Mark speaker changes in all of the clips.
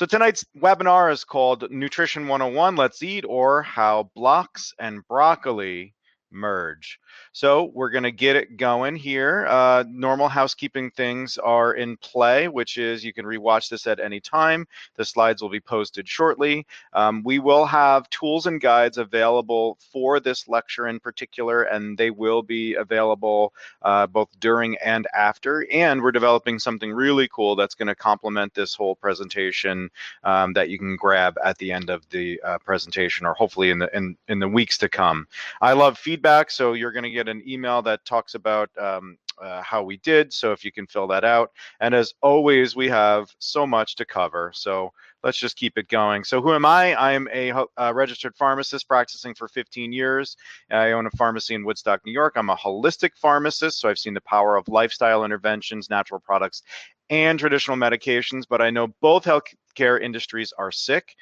Speaker 1: So tonight's webinar is called Nutrition 101, Let's Eat, or How Blocks and Broccoli Merge. So we're going to get it going here. Normal housekeeping things are in play, which is you can rewatch this at any time. The slides will be posted shortly. We will have tools and guides available for this lecture in particular, and they will be available both during and after. And we're developing something really cool that's going to complement this whole presentation that you can grab at the end of the presentation, or hopefully in the weeks to come. I love feedback, so you're going to get an email that talks about how we did, so if you can fill that out. And as always, we have so much to cover, so let's just keep it going. So who am I? I'm a registered pharmacist practicing for 15 years. I own a pharmacy in Woodstock, New York. I'm a holistic pharmacist, so I've seen the power of lifestyle interventions, natural products, and traditional medications, but I know both healthcare industries are sick.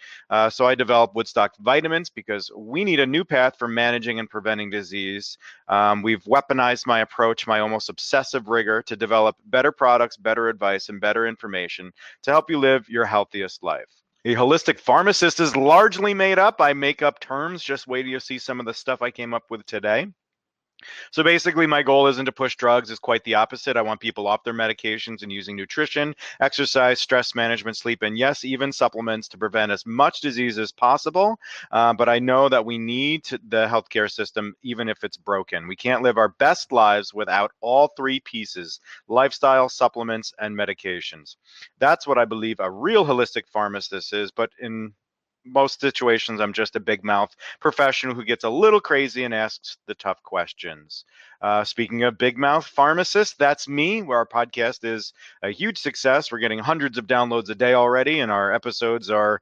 Speaker 1: So I developed Woodstock Vitamins because we need a new path for managing and preventing disease. We've weaponized my approach, my almost obsessive rigor, to develop better products, better advice, and better information to help you live your healthiest life. A holistic pharmacist is largely made up. I make up terms. Just wait till you see some of the stuff I came up with today. So basically, my goal isn't to push drugs. It's quite the opposite. I want people off their medications and using nutrition, exercise, stress management, sleep, and yes, even supplements to prevent as much disease as possible. But I know that we need the healthcare system, even if it's broken. We can't live our best lives without all three pieces: lifestyle, supplements, and medications. That's what I believe a real holistic pharmacist is, but in most situations, I'm just a big mouth professional who gets a little crazy and asks the tough questions. Speaking of big mouth pharmacists, that's me, where our podcast is a huge success. We're getting hundreds of downloads a day already, and our episodes are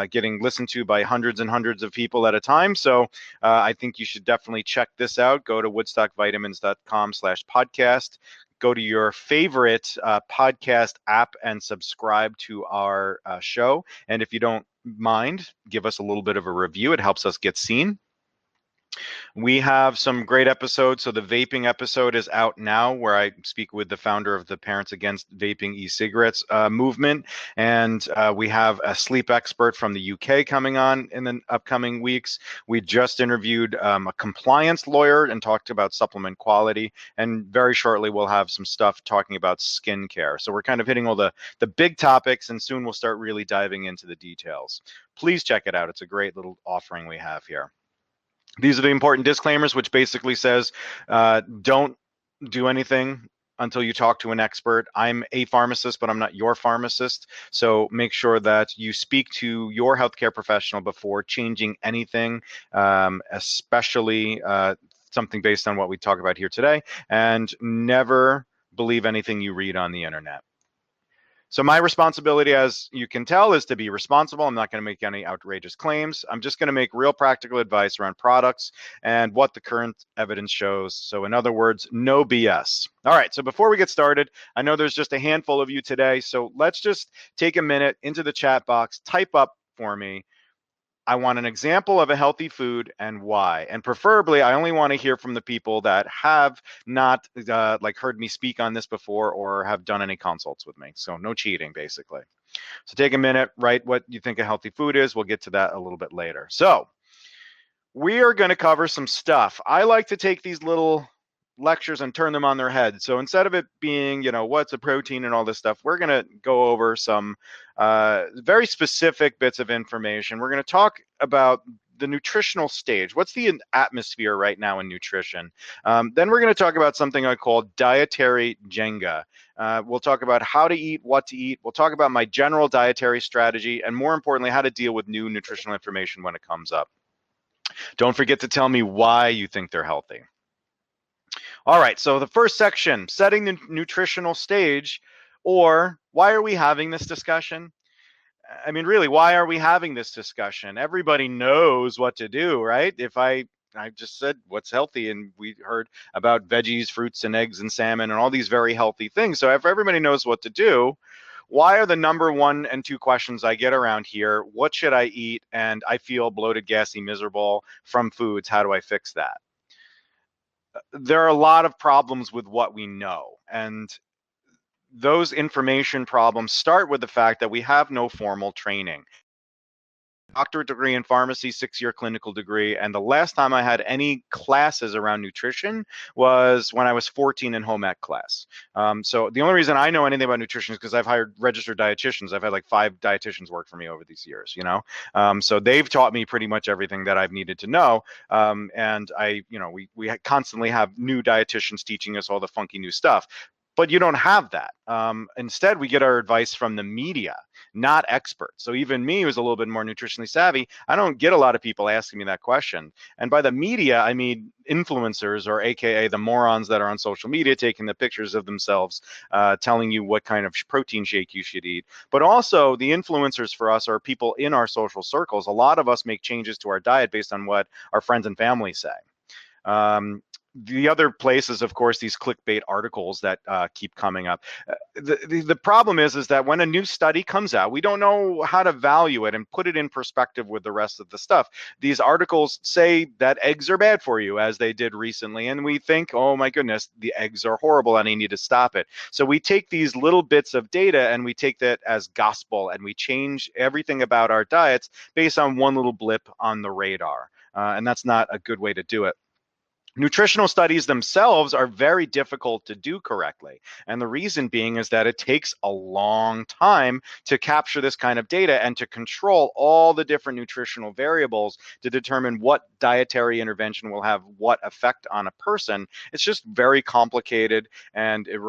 Speaker 1: getting listened to by hundreds and hundreds of people at a time. So I think you should definitely check this out. Go to woodstockvitamins.com/podcast. Go to your favorite podcast app and subscribe to our show. And if you don't mind, give us a little bit of a review. It helps us get seen. We have some great episodes. So the vaping episode is out now, where I speak with the founder of the Parents Against Vaping E-Cigarettes movement. And we have a sleep expert from the UK coming on in the upcoming weeks. We just interviewed a compliance lawyer and talked about supplement quality. And very shortly, we'll have some stuff talking about skincare. So we're kind of hitting all the big topics, and soon we'll start really diving into the details. Please check it out. It's a great little offering we have here. These are the important disclaimers, which basically says don't do anything until you talk to an expert. I'm a pharmacist, but I'm not your pharmacist. So make sure that you speak to your healthcare professional before changing anything, especially something based on what we talk about here today. And never believe anything you read on the internet. So my responsibility, as you can tell, is to be responsible. I'm not going to make any outrageous claims. I'm just going to make real practical advice around products and what the current evidence shows. So in other words, no BS. All right, so before we get started, I know there's just a handful of you today, so let's just take a minute into the chat box, type up for me, I want an example of a healthy food and why. And preferably, I only want to hear from the people that have not heard me speak on this before or have done any consults with me. So no cheating, basically. So take a minute, write what you think a healthy food is. We'll get to that a little bit later. So we are going to cover some stuff. I like to take these little lectures and turn them on their head. So instead of it being, what's a protein and all this stuff, we're going to go over some very specific bits of information. We're going to talk about the nutritional stage. What's the atmosphere right now in nutrition? Then we're going to talk about something I call dietary Jenga. We'll talk about how to eat, what to eat. We'll talk about my general dietary strategy, and more importantly, how to deal with new nutritional information when it comes up. Don't forget to tell me why you think they're healthy. All right, so the first section, setting the nutritional stage, or why are we having this discussion? I mean, really, why are we having this discussion? Everybody knows what to do, right? If I just said what's healthy, and we heard about veggies, fruits, and eggs, and salmon, and all these very healthy things. So if everybody knows what to do, why are the number 1 and 2 questions I get around here, what should I eat? And I feel bloated, gassy, miserable from foods. How do I fix that? There are a lot of problems with what we know. And those information problems start with the fact that we have no formal training. Doctorate degree in pharmacy, 6-year clinical degree. And the last time I had any classes around nutrition was when I was 14 in home ec class. So the only reason I know anything about nutrition is because I've hired registered dietitians. I've had like 5 dietitians work for me over these years, you know? So they've taught me pretty much everything that I've needed to know. And we constantly have new dietitians teaching us all the funky new stuff. But you don't have that. Instead, we get our advice from the media, not experts. So even me, who's a little bit more nutritionally savvy, I don't get a lot of people asking me that question. And by the media, I mean influencers, or AKA the morons that are on social media taking the pictures of themselves, telling you what kind of protein shake you should eat. But also the influencers for us are people in our social circles. A lot of us make changes to our diet based on what our friends and family say. The other place is, of course, these clickbait articles that keep coming up. The problem is that when a new study comes out, we don't know how to value it and put it in perspective with the rest of the stuff. These articles say that eggs are bad for you, as they did recently, and we think, oh my goodness, the eggs are horrible and I need to stop it. So we take these little bits of data and we take that as gospel, and we change everything about our diets based on one little blip on the radar. And that's not a good way to do it. Nutritional studies themselves are very difficult to do correctly. And the reason being is that it takes a long time to capture this kind of data and to control all the different nutritional variables to determine what dietary intervention will have what effect on a person. It's just very complicated, and it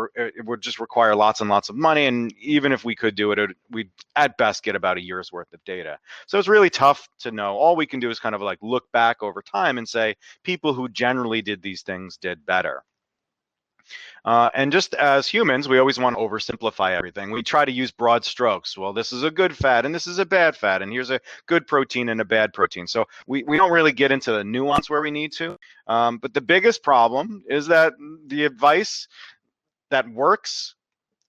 Speaker 1: would just require lots and lots of money. And even if we could do it, we'd at best get about a year's worth of data. So it's really tough to know. All we can do is kind of like look back over time and say, people who generally did these things did better. And just as humans, we always want to oversimplify everything. We try to use broad strokes. Well, this is a good fat and this is a bad fat, and here's a good protein and a bad protein. So we don't really get into the nuance where we need to. But the biggest problem is that the advice that works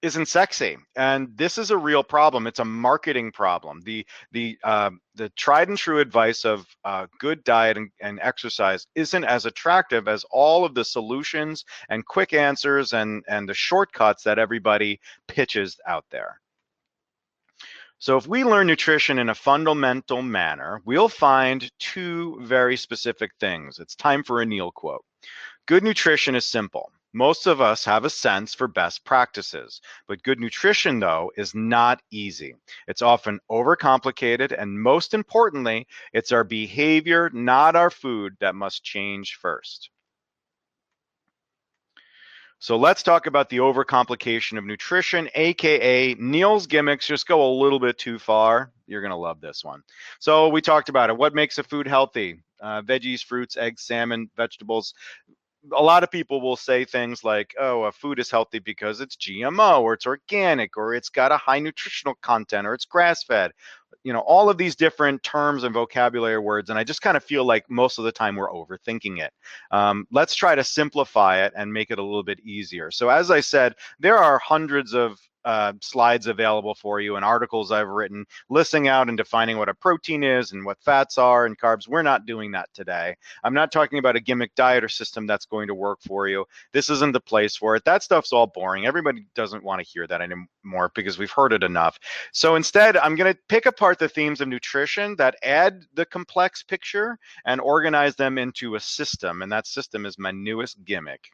Speaker 1: isn't sexy, and this is a real problem. It's a marketing problem. The tried and true advice of good diet and exercise isn't as attractive as all of the solutions and quick answers and the shortcuts that everybody pitches out there. So if we learn nutrition in a fundamental manner, we'll find 2 very specific things. It's time for a Neal quote. Good nutrition is simple. Most of us have a sense for best practices, but good nutrition, though, is not easy. It's often overcomplicated, and most importantly, it's our behavior, not our food, that must change first. So let's talk about the overcomplication of nutrition, AKA Neal's gimmicks just go a little bit too far. You're going to love this one. So we talked about it. What makes a food healthy? Veggies, fruits, eggs, salmon, vegetables. A lot of people will say things like, oh, a food is healthy because it's GMO, or it's organic, or it's got a high nutritional content, or it's grass-fed. All of these different terms and vocabulary words, and I just kind of feel like most of the time we're overthinking it. Let's try to simplify it and make it a little bit easier. So as I said, there are hundreds of slides available for you and articles I've written listing out and defining what a protein is and what fats are and carbs. We're not doing that today. I'm not talking about a gimmick diet or system that's going to work for you. This isn't the place for it. That stuff's all boring. Everybody doesn't want to hear that anymore because we've heard it enough. So instead, I'm going to pick apart the themes of nutrition that add the complex picture and organize them into a system. And that system is my newest gimmick.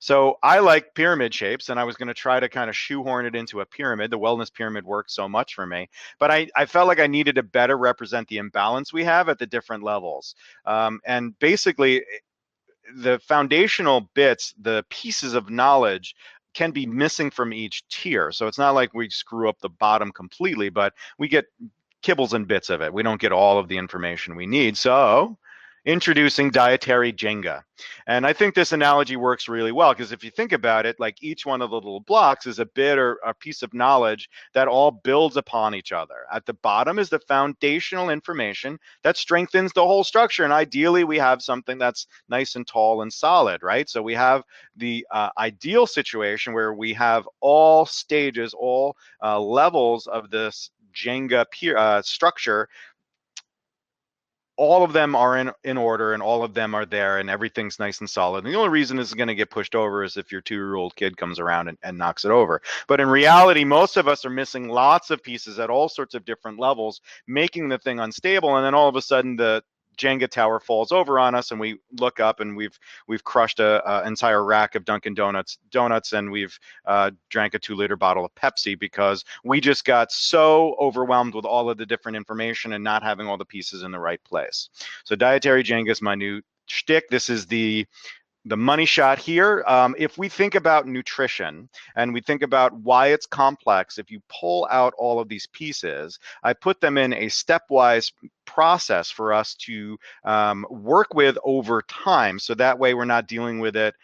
Speaker 1: So I like pyramid shapes, and I was going to try to kind of shoehorn it into a pyramid. The wellness pyramid worked so much for me, but I felt like I needed to better represent the imbalance we have at the different levels. And basically, the foundational bits, the pieces of knowledge, can be missing from each tier. So it's not like we screw up the bottom completely, but we get kibbles and bits of it. We don't get all of the information we need. So introducing dietary Jenga. And I think this analogy works really well, because if you think about it, like each one of the little blocks is a bit or a piece of knowledge that all builds upon each other. At the bottom is the foundational information that strengthens the whole structure. And ideally, we have something that's nice and tall and solid, right? So we have the ideal situation where we have all stages, all levels of this Jenga structure all of them are in order, and all of them are there, and everything's nice and solid. And the only reason it's going to get pushed over is if your 2-year-old kid comes around and knocks it over. But in reality, most of us are missing lots of pieces at all sorts of different levels, making the thing unstable. And then all of a sudden, the Jenga tower falls over on us, and we look up and we've crushed a entire rack of Dunkin' donuts, and we've drank a 2-liter bottle of Pepsi because we just got so overwhelmed with all of the different information and not having all the pieces in the right place. So dietary Jenga is my new shtick. This is the money shot here. If we think about nutrition and we think about why it's complex, if you pull out all of these pieces, I put them in a stepwise process for us to work with over time. So that way we're not dealing with it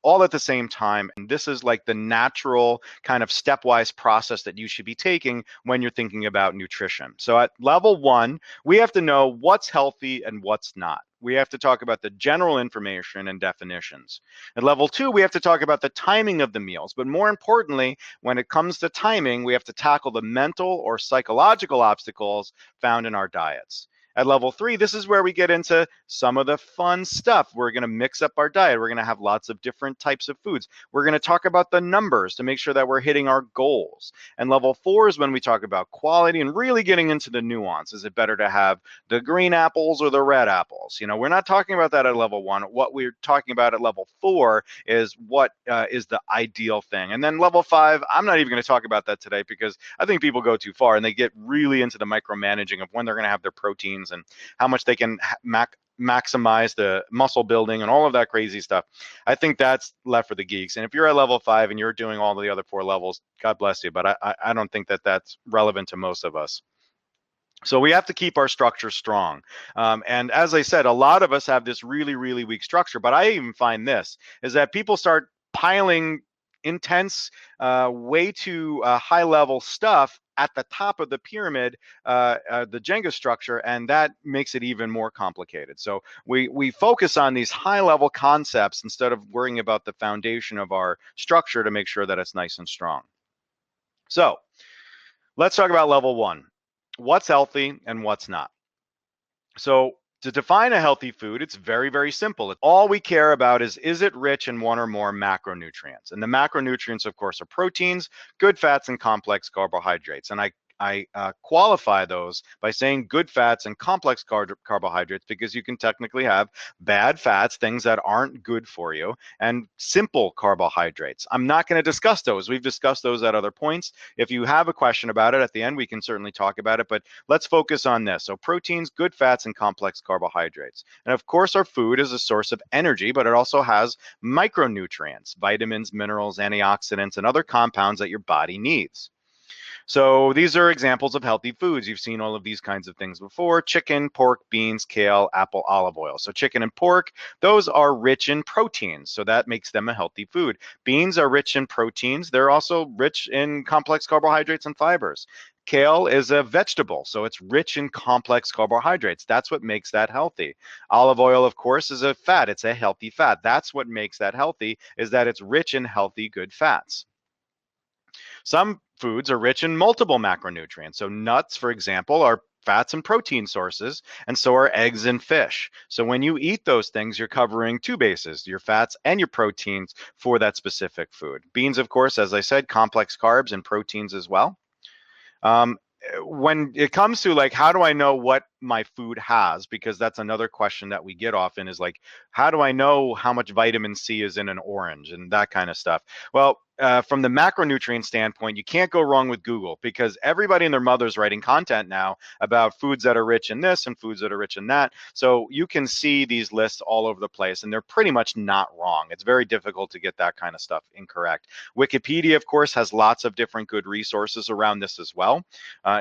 Speaker 1: all at the same time. And this is like the natural kind of stepwise process that you should be taking when you're thinking about nutrition. So at level 1, we have to know what's healthy and what's not. We have to talk about the general information and definitions. At level 2, we have to talk about the timing of the meals. But more importantly, when it comes to timing, we have to tackle the mental or psychological obstacles found in our diets. At level 3, this is where we get into some of the fun stuff. We're going to mix up our diet. We're going to have lots of different types of foods. We're going to talk about the numbers to make sure that we're hitting our goals. And level 4 is when we talk about quality and really getting into the nuance. Is it better to have the green apples or the red apples? We're not talking about that at level 1. What we're talking about at level 4 is what is the ideal thing. And then level 5, I'm not even going to talk about that today because I think people go too far and they get really into the micromanaging of when they're going to have their proteins and how much they can maximize the muscle building and all of that crazy stuff. I think that's left for the geeks. And if you're at level 5 and you're doing all of the other 4 levels, God bless you. But I don't think that that's relevant to most of us. So we have to keep our structure strong. And as I said, a lot of us have this really, really weak structure. But I even find this is that people start piling intense, way too high level stuff at the top of the pyramid, the Jenga structure, and that makes it even more complicated. So we focus on these high level concepts instead of worrying about the foundation of our structure to make sure that it's nice and strong. So let's talk about level 1. What's healthy and what's not. So to define a healthy food, it's very, very simple. All we care about is it rich in one or more macronutrients? And the macronutrients, of course, are proteins, good fats, and complex carbohydrates. And I qualify those by saying good fats and complex carbohydrates because you can technically have bad fats, things that aren't good for you, and simple carbohydrates. I'm not going to discuss those. We've discussed those at other points. If you have a question about it at the end, we can certainly talk about it, but let's focus on this. So proteins, good fats, and complex carbohydrates. And of course, our food is a source of energy, but it also has micronutrients, vitamins, minerals, antioxidants, and other compounds that your body needs. So these are examples of healthy foods. You've seen all of these kinds of things before: chicken, pork, beans, kale, apple, olive oil. So chicken and pork, those are rich in proteins. So that makes them a healthy food. Beans are rich in proteins. They're also rich in complex carbohydrates and fibers. Kale is a vegetable, so it's rich in complex carbohydrates. That's what makes that healthy. Olive oil, of course, is a fat. It's a healthy fat. That's what makes that healthy, is that it's rich in healthy, good fats. Some foods are rich in multiple macronutrients. So nuts, for example, are fats and protein sources, and so are eggs and fish. So when you eat those things, you're covering 2 bases, your fats and your proteins for that specific food. Beans, of course, as I said, complex carbs and proteins as well. When it comes to like, how do I know what my food has? Because that's another question that we get often is like, how do I know how much vitamin C is in an orange and that kind of stuff? Well, from the macronutrient standpoint, you can't go wrong with Google because everybody and their mother's writing content now about foods that are rich in this and foods that are rich in that. So you can see these lists all over the place and they're pretty much not wrong. It's very difficult to get that kind of stuff incorrect. Wikipedia, of course, has lots of different good resources around this as well.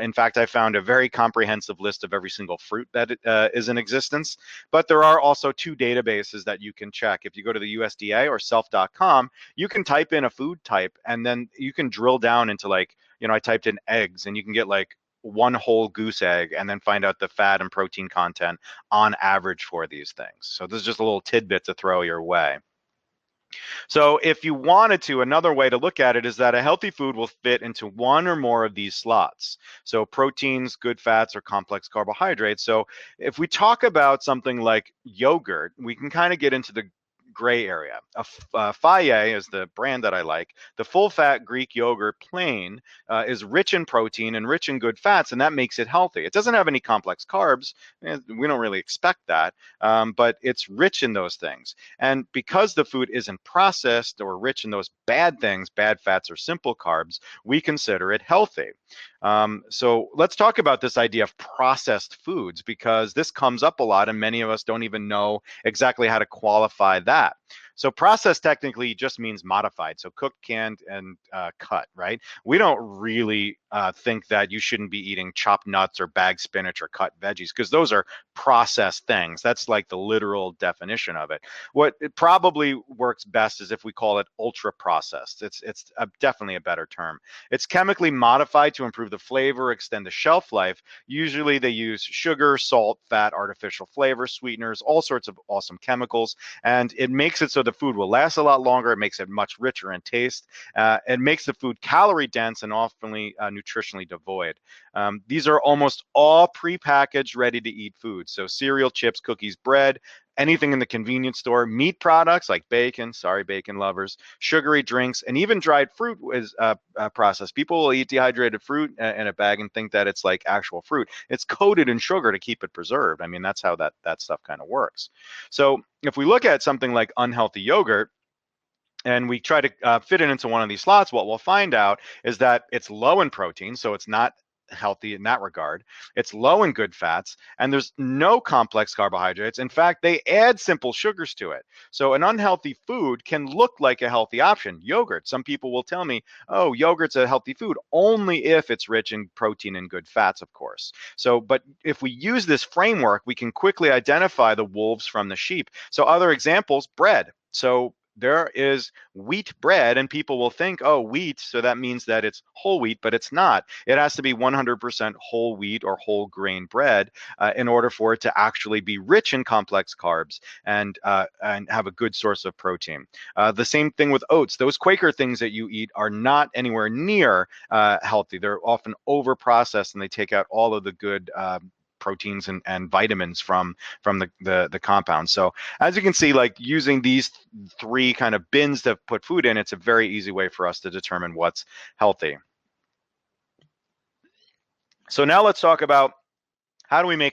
Speaker 1: In fact, I found a very comprehensive list of every single fruit that is in existence. But there are also 2 databases that you can check. If you go to the USDA or self.com, you can type in a food type and then you can drill down into like, I typed in eggs and you can get like 1 whole goose egg and then find out the fat and protein content on average for these things. So this is just a little tidbit to throw your way. So if you wanted to, another way to look at it is that a healthy food will fit into one or more of these slots. So proteins, good fats, or complex carbohydrates. So if we talk about something like yogurt, we can kind of get into the gray area. Faye is the brand that I like. The full fat Greek yogurt plain is rich in protein and rich in good fats, and that makes it healthy. It doesn't have any complex carbs. We don't really expect that, but it's rich in those things. And because the food isn't processed or rich in those bad things, bad fats or simple carbs, we consider it healthy. So let's talk about this idea of processed foods, because this comes up a lot and many of us don't even know exactly how to qualify that. So processed technically just means modified. So cooked, canned, and cut, right? We don't really think that you shouldn't be eating chopped nuts or bagged spinach or cut veggies, because those are processed things. That's like the literal definition of it. What it probably works best is if we call it ultra processed. It's definitely a better term. It's chemically modified to improve the flavor, extend the shelf life. Usually they use sugar, salt, fat, artificial flavor, sweeteners, all sorts of awesome chemicals, and it makes it so the food will last a lot longer. It makes it much richer in taste. It makes the food calorie dense and often nutritionally devoid. These are almost all prepackaged, ready to eat foods. So cereal, chips, cookies, bread, anything in the convenience store, meat products like bacon, sorry, bacon lovers, sugary drinks, and even dried fruit is processed. People will eat dehydrated fruit in a bag and think that it's like actual fruit. It's coated in sugar to keep it preserved. I mean, that's how that stuff kind of works. So if we look at something like unhealthy yogurt, and we try to fit it into one of these slots, what we'll find out is that it's low in protein, so it's not healthy in that regard. It's low in good fats, and there's no complex carbohydrates. In fact, they add simple sugars to it. So an unhealthy food can look like a healthy option. Yogurt. Some people will tell me, oh, yogurt's a healthy food, only if it's rich in protein and good fats, of course. So, but if we use this framework, we can quickly identify the wolves from the sheep. So other examples, bread. So there is wheat bread, and people will think, oh, wheat, so that means that it's whole wheat, but it's not. It has to be 100% whole wheat or whole grain bread in order for it to actually be rich in complex carbs and have a good source of protein. The same thing with oats. Those Quaker things that you eat are not anywhere near healthy. They're often over processed, and they take out all of the good proteins and vitamins from the compound. So as you can see, like using these three kind of bins to put food in, it's a very easy way for us to determine what's healthy. So now let's talk about how do we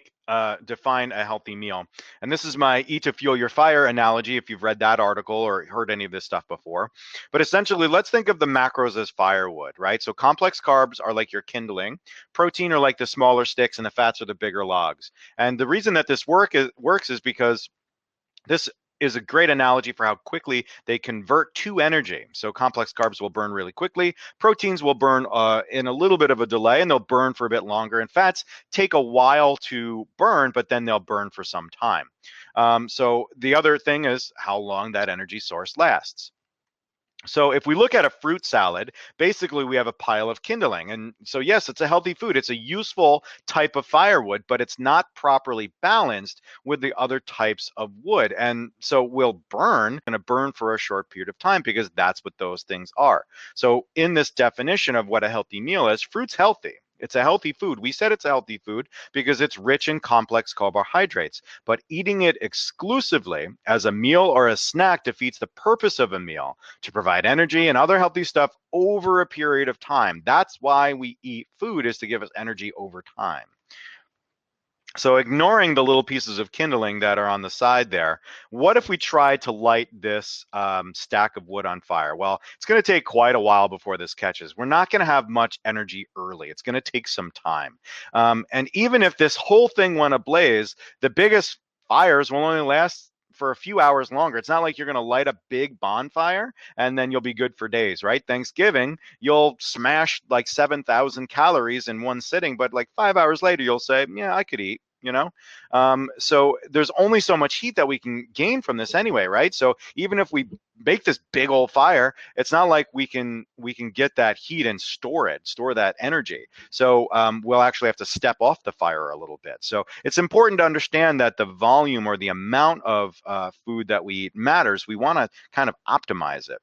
Speaker 1: define a healthy meal? And this is my eat to fuel your fire analogy, if you've read that article or heard any of this stuff before. But essentially, let's think of the macros as firewood, right? So complex carbs are like your kindling, protein are like the smaller sticks, and the fats are the bigger logs. And the reason that this works is because this is a great analogy for how quickly they convert to energy. So complex carbs will burn really quickly. Proteins will burn in a little bit of a delay, and they'll burn for a bit longer. And fats take a while to burn, but then they'll burn for some time. So the other thing is how long that energy source lasts. So if we look at a fruit salad, basically we have a pile of kindling. And so yes, it's a healthy food. It's a useful type of firewood, but it's not properly balanced with the other types of wood. And so we'll going to burn for a short period of time, because that's what those things are. So in this definition of what a healthy meal is, fruit's healthy. It's a healthy food. We said it's a healthy food because it's rich in complex carbohydrates, but eating it exclusively as a meal or a snack defeats the purpose of a meal, to provide energy and other healthy stuff over a period of time. That's why we eat food, is to give us energy over time. So ignoring the little pieces of kindling that are on the side there, what if we tried to light this stack of wood on fire? Well, it's going to take quite a while before this catches. We're not going to have much energy early. It's going to take some time. And even if this whole thing went ablaze, the biggest fires will only last for a few hours longer. It's not like you're going to light a big bonfire and then you'll be good for days, right? Thanksgiving, you'll smash like 7,000 calories in one sitting, but like 5 hours later, you'll say, yeah, I could eat. So there's only so much heat that we can gain from this anyway, right? So even if we make this big old fire, it's not like we can get that heat and store that energy. So we'll actually have to step off the fire a little bit. So it's important to understand that the volume or the amount of food that we eat matters. We want to kind of optimize it.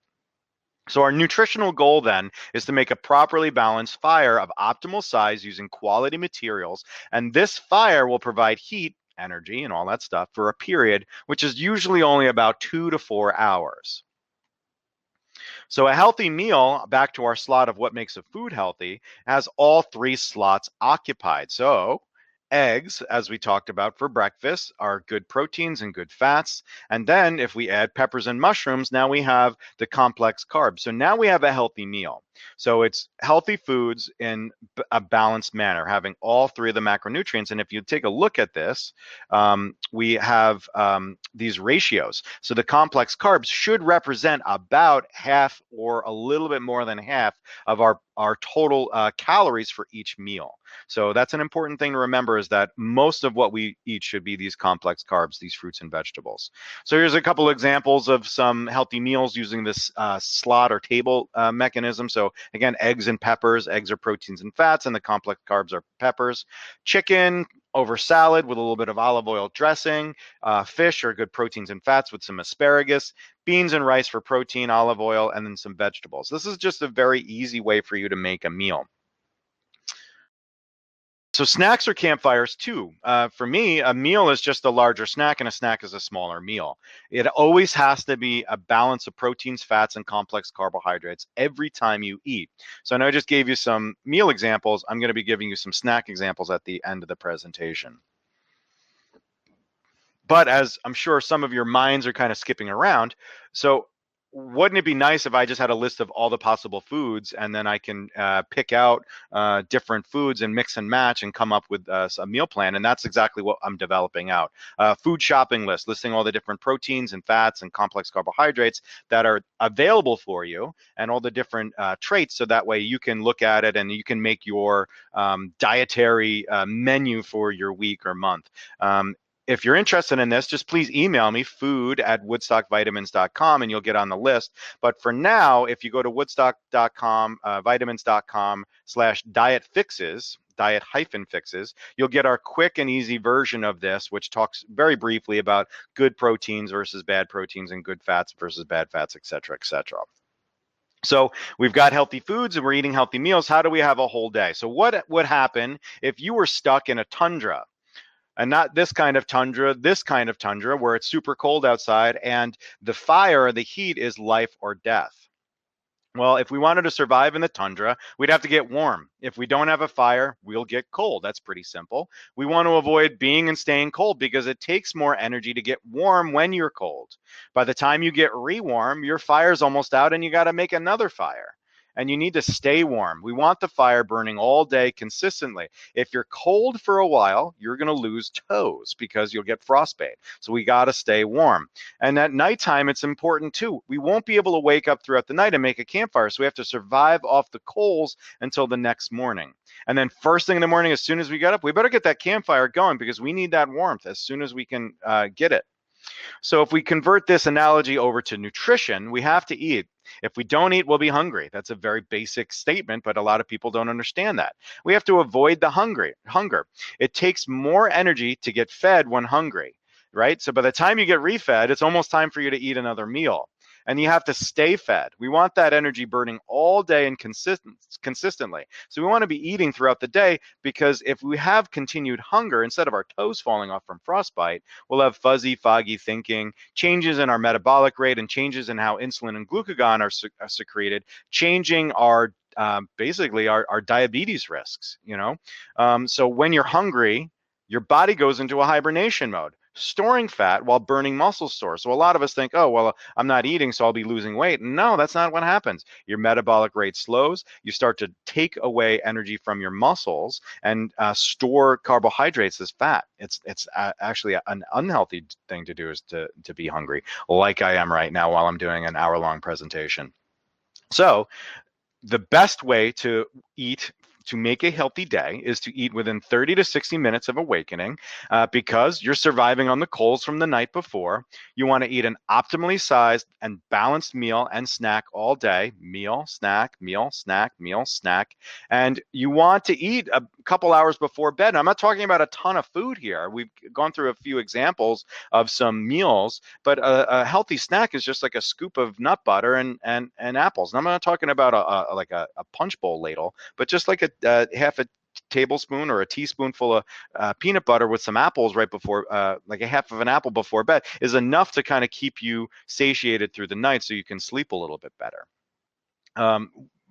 Speaker 1: So our nutritional goal then is to make a properly balanced fire of optimal size using quality materials. And this fire will provide heat, energy, and all that stuff for a period, which is usually only about 2 to 4 hours. So a healthy meal, back to our slot of what makes a food healthy, has all three slots occupied. So eggs, as we talked about for breakfast, are good proteins and good fats. And then if we add peppers and mushrooms, now we have the complex carbs. So now we have a healthy meal. So it's healthy foods in a balanced manner, having all three of the macronutrients. And if you take a look at this, we have these ratios. So the complex carbs should represent about half or a little bit more than half of our total calories for each meal. So that's an important thing to remember, is that most of what we eat should be these complex carbs, these fruits and vegetables. So here's a couple examples of some healthy meals using this slot or table mechanism. So again, eggs and peppers. Eggs are proteins and fats, and the complex carbs are peppers. Chicken over salad with a little bit of olive oil dressing. Fish are good proteins and fats with some asparagus. Beans and rice for protein, olive oil, and then some vegetables. This is just a very easy way for you to make a meal. So snacks are campfires too. For me, a meal is just a larger snack, and a snack is a smaller meal. It always has to be a balance of proteins, fats, and complex carbohydrates every time you eat. So I know I just gave you some meal examples. I'm going to be giving you some snack examples at the end of the presentation. But as I'm sure some of your minds are kind of skipping around, so wouldn't it be nice if I just had a list of all the possible foods, and then I can pick out different foods and mix and match and come up with a meal plan? And that's exactly what I'm developing out. Food shopping list, listing all the different proteins and fats and complex carbohydrates that are available for you, and all the different traits, so that way you can look at it and you can make your dietary menu for your week or month. If you're interested in this, just please email me, food@woodstockvitamins.com, and you'll get on the list. But for now, if you go to woodstock.com, vitamins.com/diet fixes, diet-fixes, you'll get our quick and easy version of this, which talks very briefly about good proteins versus bad proteins, and good fats versus bad fats, et cetera, et cetera. So we've got healthy foods and we're eating healthy meals. How do we have a whole day? So what would happen if you were stuck in a tundra? And not this kind of tundra, this kind of tundra where it's super cold outside and the fire, the heat is life or death. Well, if we wanted to survive in the tundra, we'd have to get warm. If we don't have a fire, we'll get cold. That's pretty simple. We want to avoid being and staying cold because it takes more energy to get warm when you're cold. By the time you get re-warm, your fire's almost out and you got to make another fire. And you need to stay warm. We want the fire burning all day consistently. If you're cold for a while, you're going to lose toes because you'll get frostbite. So we got to stay warm. And at nighttime, it's important too. We won't be able to wake up throughout the night and make a campfire. So we have to survive off the coals until the next morning. And then first thing in the morning, as soon as we get up, we better get that campfire going because we need that warmth as soon as we can get it. So if we convert this analogy over to nutrition, we have to eat. If we don't eat, we'll be hungry. That's a very basic statement, but a lot of people don't understand that. We have to avoid the hunger. It takes more energy to get fed when hungry, right? So by the time you get refed, it's almost time for you to eat another meal. And you have to stay fed. We want that energy burning all day and consistently. So we want to be eating throughout the day, because if we have continued hunger, instead of our toes falling off from frostbite, we'll have fuzzy, foggy thinking, changes in our metabolic rate, and changes in how insulin and glucagon are secreted, changing our basically our diabetes risks. So when you're hungry, your body goes into a hibernation mode, storing fat while burning muscle stores. So a lot of us think, oh, well, I'm not eating, so I'll be losing weight. No, that's not what happens. Your metabolic rate slows. You start to take away energy from your muscles and store carbohydrates as fat. It's actually an unhealthy thing to do, is to be hungry, like I am right now while I'm doing an hour-long presentation. So the best way to eat to make a healthy day is to eat within 30 to 60 minutes of awakening, because you're surviving on the coals from the night before. You want to eat an optimally sized and balanced meal and snack all day. Meal, snack, meal, snack, meal, snack. And you want to eat a couple hours before bed. And I'm not talking about a ton of food here. We've gone through a few examples of some meals, but a healthy snack is just like a scoop of nut butter and apples. And I'm not talking about a punch bowl ladle, but just like a half a tablespoon or a teaspoonful of peanut butter with some apples right before, like a half of an apple before bed, is enough to kind of keep you satiated through the night so you can sleep a little bit better.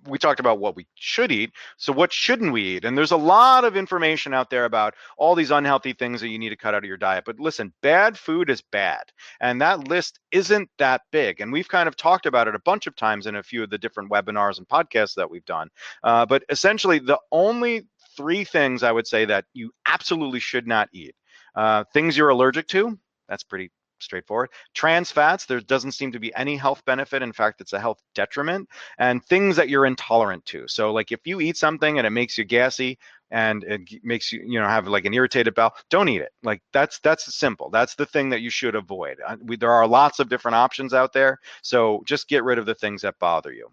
Speaker 1: We talked about what we should eat. So what shouldn't we eat? And there's a lot of information out there about all these unhealthy things that you need to cut out of your diet. But listen, bad food is bad. And that list isn't that big. And we've kind of talked about it a bunch of times in a few of the different webinars and podcasts that we've done. But essentially, the only three things I would say that you absolutely should not eat. Things you're allergic to, that's pretty straightforward. Trans fats, there doesn't seem to be any health benefit. In fact, it's a health detriment. And things that you're intolerant to. So like if you eat something and it makes you gassy and it makes you, have like an irritated bowel, don't eat it. Like that's simple. That's the thing that you should avoid. There are lots of different options out there. So just get rid of the things that bother you.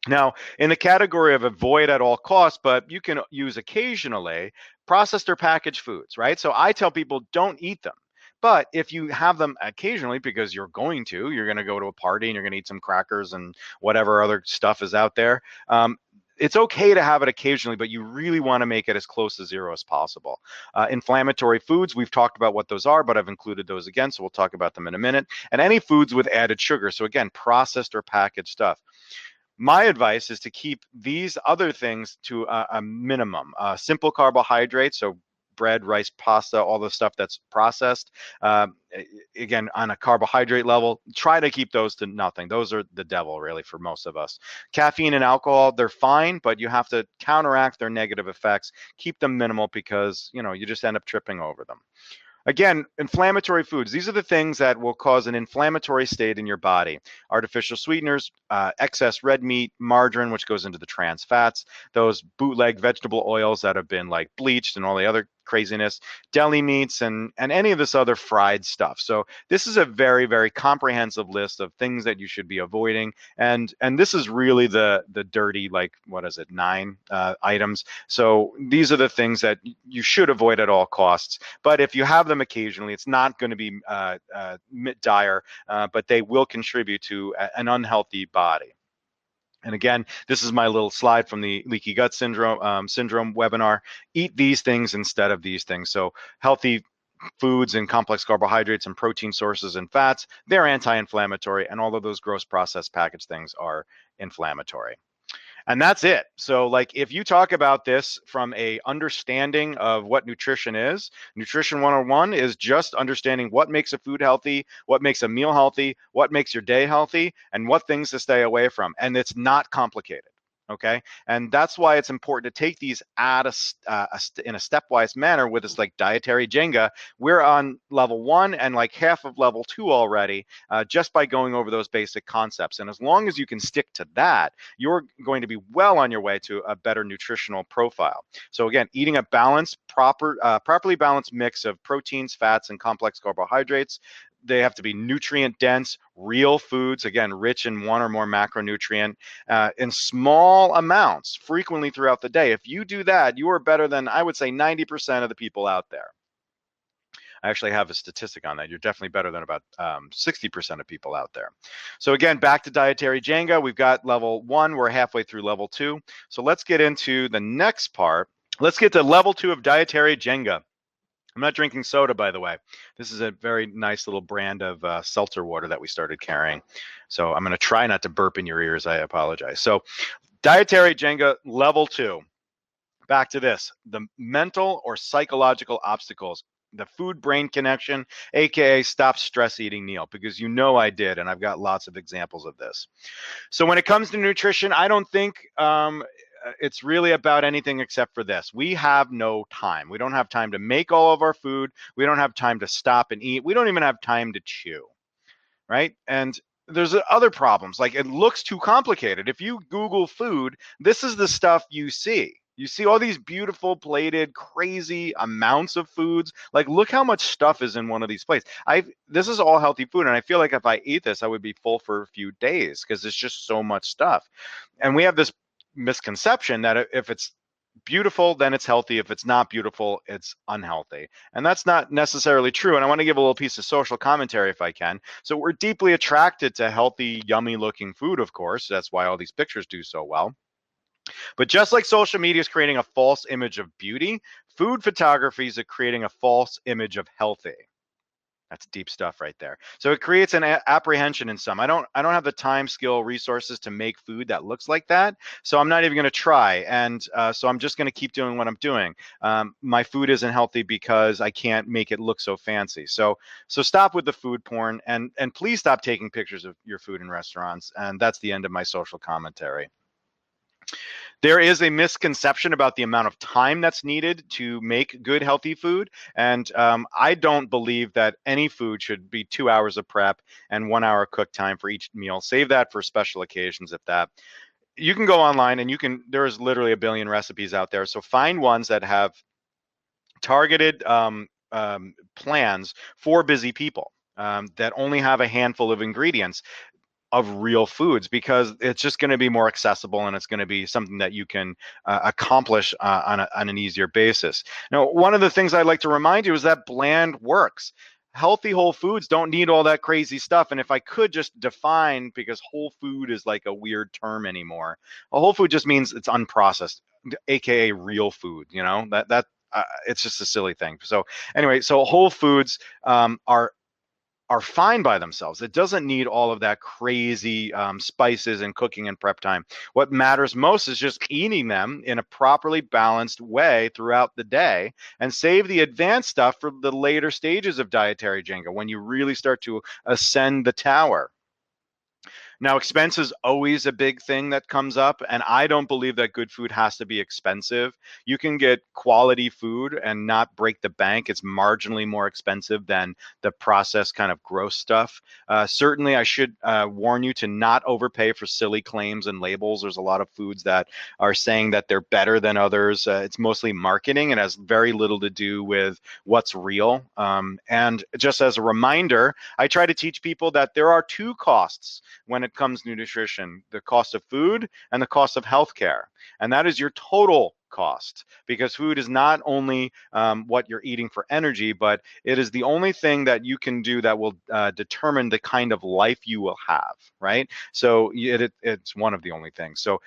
Speaker 1: Now, in the category of avoid at all costs, but you can use occasionally, processed or packaged foods, right? So I tell people don't eat them. But if you have them occasionally because you're going to go to a party and you're going to eat some crackers and whatever other stuff is out there, it's okay to have it occasionally, but you really want to make it as close to zero as possible. Inflammatory foods, we've talked about what those are, but I've included those again, so we'll talk about them in a minute. And any foods with added sugar. So again, processed or packaged stuff. My advice is to keep these other things to a minimum. Simple carbohydrates, so bread, rice, pasta, all the stuff that's processed. Again, on a carbohydrate level, try to keep those to nothing. Those are the devil, really, for most of us. Caffeine and alcohol, they're fine, but you have to counteract their negative effects. Keep them minimal because, you just end up tripping over them. Again, inflammatory foods. These are the things that will cause an inflammatory state in your body. Artificial sweeteners, excess red meat, margarine, which goes into the trans fats, those bootleg vegetable oils that have been like bleached and all the other craziness, deli meats, and any of this other fried stuff. So this is a very, very comprehensive list of things that you should be avoiding. And this is really the dirty, like, what is it, 9 items. So these are the things that you should avoid at all costs. But if you have them occasionally, it's not going to be dire, but they will contribute to an unhealthy body. And again, this is my little slide from the leaky gut syndrome webinar. Eat these things instead of these things. So healthy foods and complex carbohydrates and protein sources and fats, they're anti-inflammatory, and all of those gross processed packaged things are inflammatory. And that's it. So like if you talk about this from a understanding of what nutrition is, Nutrition 101 is just understanding what makes a food healthy, what makes a meal healthy, what makes your day healthy, and what things to stay away from. And it's not complicated. Okay. And that's why it's important to take these in a stepwise manner with this like dietary Jenga. We're on level 1 and like half of level 2 already, just by going over those basic concepts. And as long as you can stick to that, you're going to be well on your way to a better nutritional profile. So again, eating a balanced, properly balanced mix of proteins, fats, and complex carbohydrates. They have to be nutrient dense, real foods, again, rich in one or more macronutrient, in small amounts frequently throughout the day. If you do that, you are better than, I would say, 90% of the people out there. I actually have a statistic on that. You're definitely better than about 60% of people out there. So again, back to dietary Jenga. We've got level 1. We're halfway through level 2. So let's get into the next part. Let's get to level 2 of dietary Jenga. I'm not drinking soda, by the way. This is a very nice little brand of seltzer water that we started carrying. So I'm going to try not to burp in your ears. I apologize. So dietary Jenga level 2. Back to this, the mental or psychological obstacles, the food-brain connection, AKA stop stress eating, Neal, because I did, and I've got lots of examples of this. So when it comes to nutrition, I don't think it's really about anything except for this. We have no time. We don't have time to make all of our food. We don't have time to stop and eat. We don't even have time to chew, right? And there's other problems. Like it looks too complicated. If you Google food, this is the stuff you see. You see all these beautiful plated, crazy amounts of foods. Like, look how much stuff is in one of these plates. This is all healthy food, and I feel like if I ate this, I would be full for a few days because it's just so much stuff. And we have this misconception that if it's beautiful, then it's healthy. If it's not beautiful, it's unhealthy. And that's not necessarily true. And I want to give a little piece of social commentary if I can. So we're deeply attracted to healthy, yummy looking food, of course. That's why all these pictures do so well. But just like social media is creating a false image of beauty, food photography is creating a false image of healthy. That's deep stuff right there. So it creates an apprehension in some. I don't have the time, skill, resources to make food that looks like that. So I'm not even going to try. And so I'm just going to keep doing what I'm doing. My food isn't healthy because I can't make it look so fancy. So stop with the food porn, and please stop taking pictures of your food in restaurants. And that's the end of my social commentary. There is a misconception about the amount of time that's needed to make good, healthy food. And I don't believe that any food should be 2 hours of prep and 1 hour cook time for each meal. Save that for special occasions, if that. You can go online and there's literally a billion recipes out there. So find ones that have targeted plans for busy people that only have a handful of ingredients of real foods, because it's just going to be more accessible and it's going to be something that you can accomplish on an easier basis. Now, one of the things I'd like to remind you is that bland works. Healthy whole foods don't need all that crazy stuff. And if I could just define, because whole food is like a weird term anymore, a whole food just means it's unprocessed, aka real food. It's just a silly thing. So anyway, so whole foods are fine by themselves. It doesn't need all of that crazy spices and cooking and prep time. What matters most is just eating them in a properly balanced way throughout the day, and save the advanced stuff for the later stages of dietary Jenga, when you really start to ascend the tower. Now, expense is always a big thing that comes up, and I don't believe that good food has to be expensive. You can get quality food and not break the bank. It's marginally more expensive than the processed kind of gross stuff. Certainly, I should warn you to not overpay for silly claims and labels. There's a lot of foods that are saying that they're better than others. It's mostly marketing and has very little to do with what's real. And just as a reminder, I try to teach people that there are two costs when it comes to nutrition: the cost of food and the cost of healthcare. And that is your total cost, because food is not only what you're eating for energy, but it is the only thing that you can do that will determine the kind of life you will have, right? So it's one of the only things. So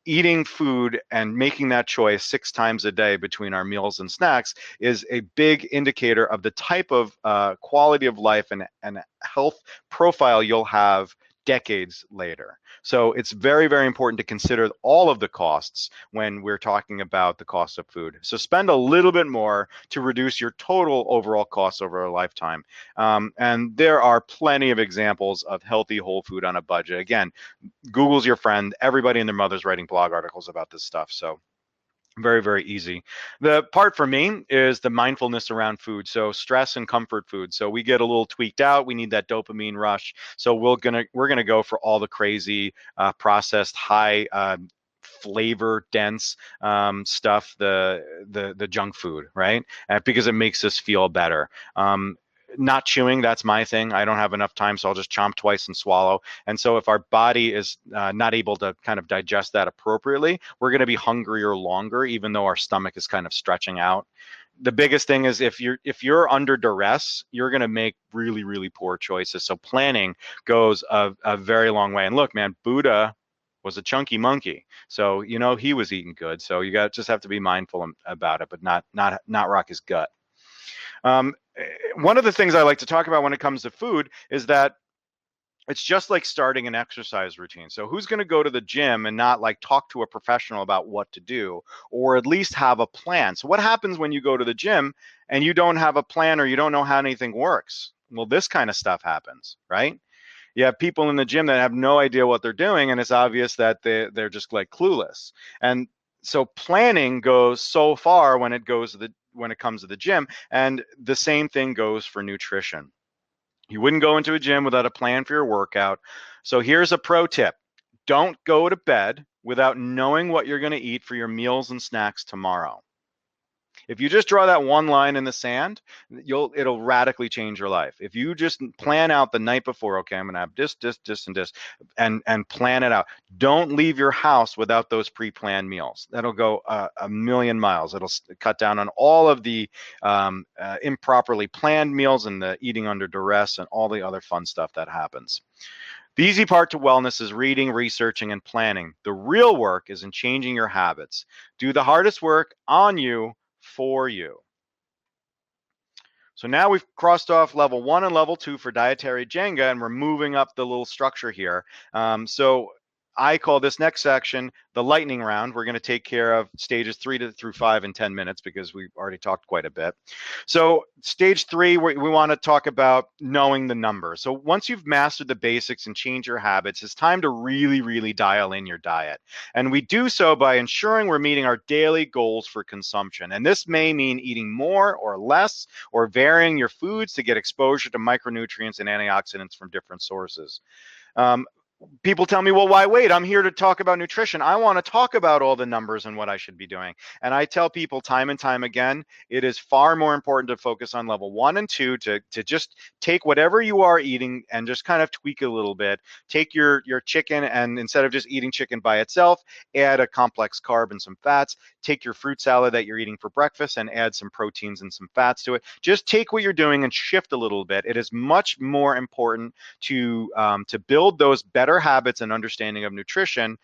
Speaker 1: eating food and making that choice 6 times a day between our meals and snacks is a big indicator of the type of quality of life and health profile you'll have decades later. So it's very, very important to consider all of the costs when we're talking about the cost of food. So spend a little bit more to reduce your total overall costs over a lifetime. And there are plenty of examples of healthy whole food on a budget. Again, Google's your friend. Everybody and their mother's writing blog articles about this stuff. So very, very easy. The part for me is the mindfulness around food. So stress and comfort food. So we get a little tweaked out. We need that dopamine rush. So we're gonna go for all the crazy processed, high flavor dense stuff, the junk food, right? Because it makes us feel better. Not chewing, that's my thing. I don't have enough time, so I'll just chomp twice and swallow. And so if our body is not able to kind of digest that appropriately, we're going to be hungrier longer, even though our stomach is kind of stretching out. The biggest thing is if you're under duress, you're going to make really, really poor choices. So planning goes a very long way. And look, man, Buddha was a chunky monkey, so he was eating good. So you just have to be mindful about it, but not rock his gut. One of the things I like to talk about when it comes to food is that it's just like starting an exercise routine. So who's going to go to the gym and not like talk to a professional about what to do, or at least have a plan? So what happens when you go to the gym and you don't have a plan, or you don't know how anything works? Well, this kind of stuff happens, right? You have people in the gym that have no idea what they're doing, and it's obvious that they're just like clueless. And so planning goes so far when it comes to the gym, and the same thing goes for nutrition. You wouldn't go into a gym without a plan for your workout. So here's a pro tip: don't go to bed without knowing what you're going to eat for your meals and snacks tomorrow. If you just draw that one line in the sand, it'll radically change your life. If you just plan out the night before, okay, I'm gonna have this, and this, and plan it out. Don't leave your house without those pre-planned meals. That'll go a million miles. It'll cut down on all of the improperly planned meals and the eating under duress and all the other fun stuff that happens. The easy part to wellness is reading, researching, and planning. The real work is in changing your habits. Do the hardest work on you for you. So now we've crossed off level 1 and level 2 for dietary Jenga, and we're moving up the little structure here. So I call this next section the lightning round. We're going to take care of stages 3 through 5 in 10 minutes because we've already talked quite a bit. So stage 3, we want to talk about knowing the numbers. So once you've mastered the basics and changed your habits, it's time to really, really dial in your diet. And we do so by ensuring we're meeting our daily goals for consumption. And this may mean eating more or less, or varying your foods to get exposure to micronutrients and antioxidants from different sources. People tell me, well, why wait? I'm here to talk about nutrition. I want to talk about all the numbers and what I should be doing. And I tell people time and time again, it is far more important to focus on level 1 and 2 to just take whatever you are eating and just kind of tweak a little bit. Take your chicken, and instead of just eating chicken by itself, add a complex carb and some fats. Take your fruit salad that you're eating for breakfast and add some proteins and some fats to it. Just take what you're doing and shift a little bit. It is much more important to build those better habits and understanding of nutrition,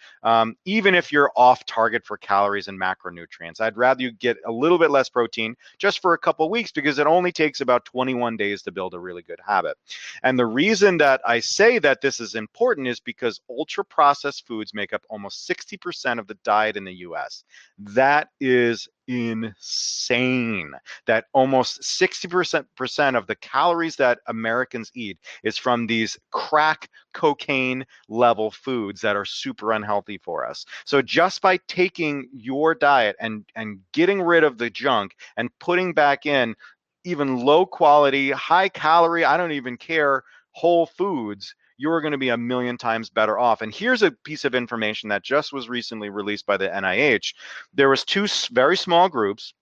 Speaker 1: even if you're off target for calories and macronutrients. I'd rather you get a little bit less protein just for a couple of weeks, because it only takes about 21 days to build a really good habit. And the reason that I say that this is important is because ultra processed foods make up almost 60% of the diet in the US. That is insane. That almost 60% of the calories that Americans eat is from these crack cocaine level foods that are super unhealthy for us. So just by taking your diet and getting rid of the junk and putting back in even low quality, high calorie, I don't even care, whole foods, you're going to be a million times better off. And here's a piece of information that just was recently released by the NIH. There was 2 very small groups,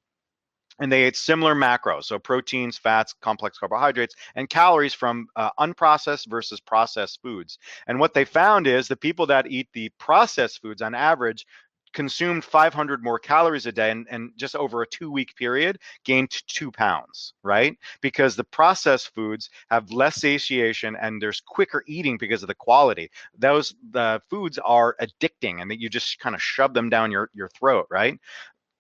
Speaker 1: and they ate similar macros, so proteins, fats, complex carbohydrates, and calories from unprocessed versus processed foods. And what they found is the people that eat the processed foods on average consumed 500 more calories a day, and just over a 2-week period gained 2 pounds, right? Because the processed foods have less satiation and there's quicker eating because of the quality. The foods are addicting, and that you just kind of shove them down your throat, right?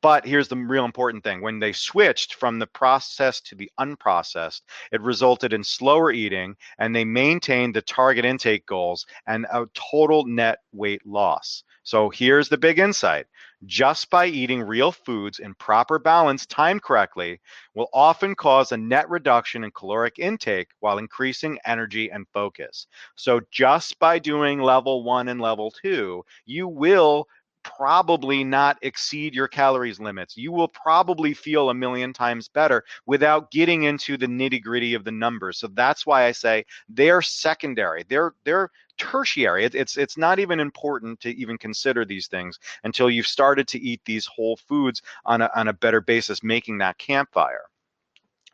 Speaker 1: But here's the real important thing. When they switched from the processed to the unprocessed, it resulted in slower eating, and they maintained the target intake goals and a total net weight loss. So here's the big insight. Just by eating real foods in proper balance, timed correctly, will often cause a net reduction in caloric intake while increasing energy and focus. So just by doing level 1 and level 2, you will probably not exceed your calories limits. You will probably feel a million times better without getting into the nitty-gritty of the numbers. So that's why I say they're secondary. They're tertiary. It's not even important to even consider these things until you've started to eat these whole foods on a better basis, making that campfire.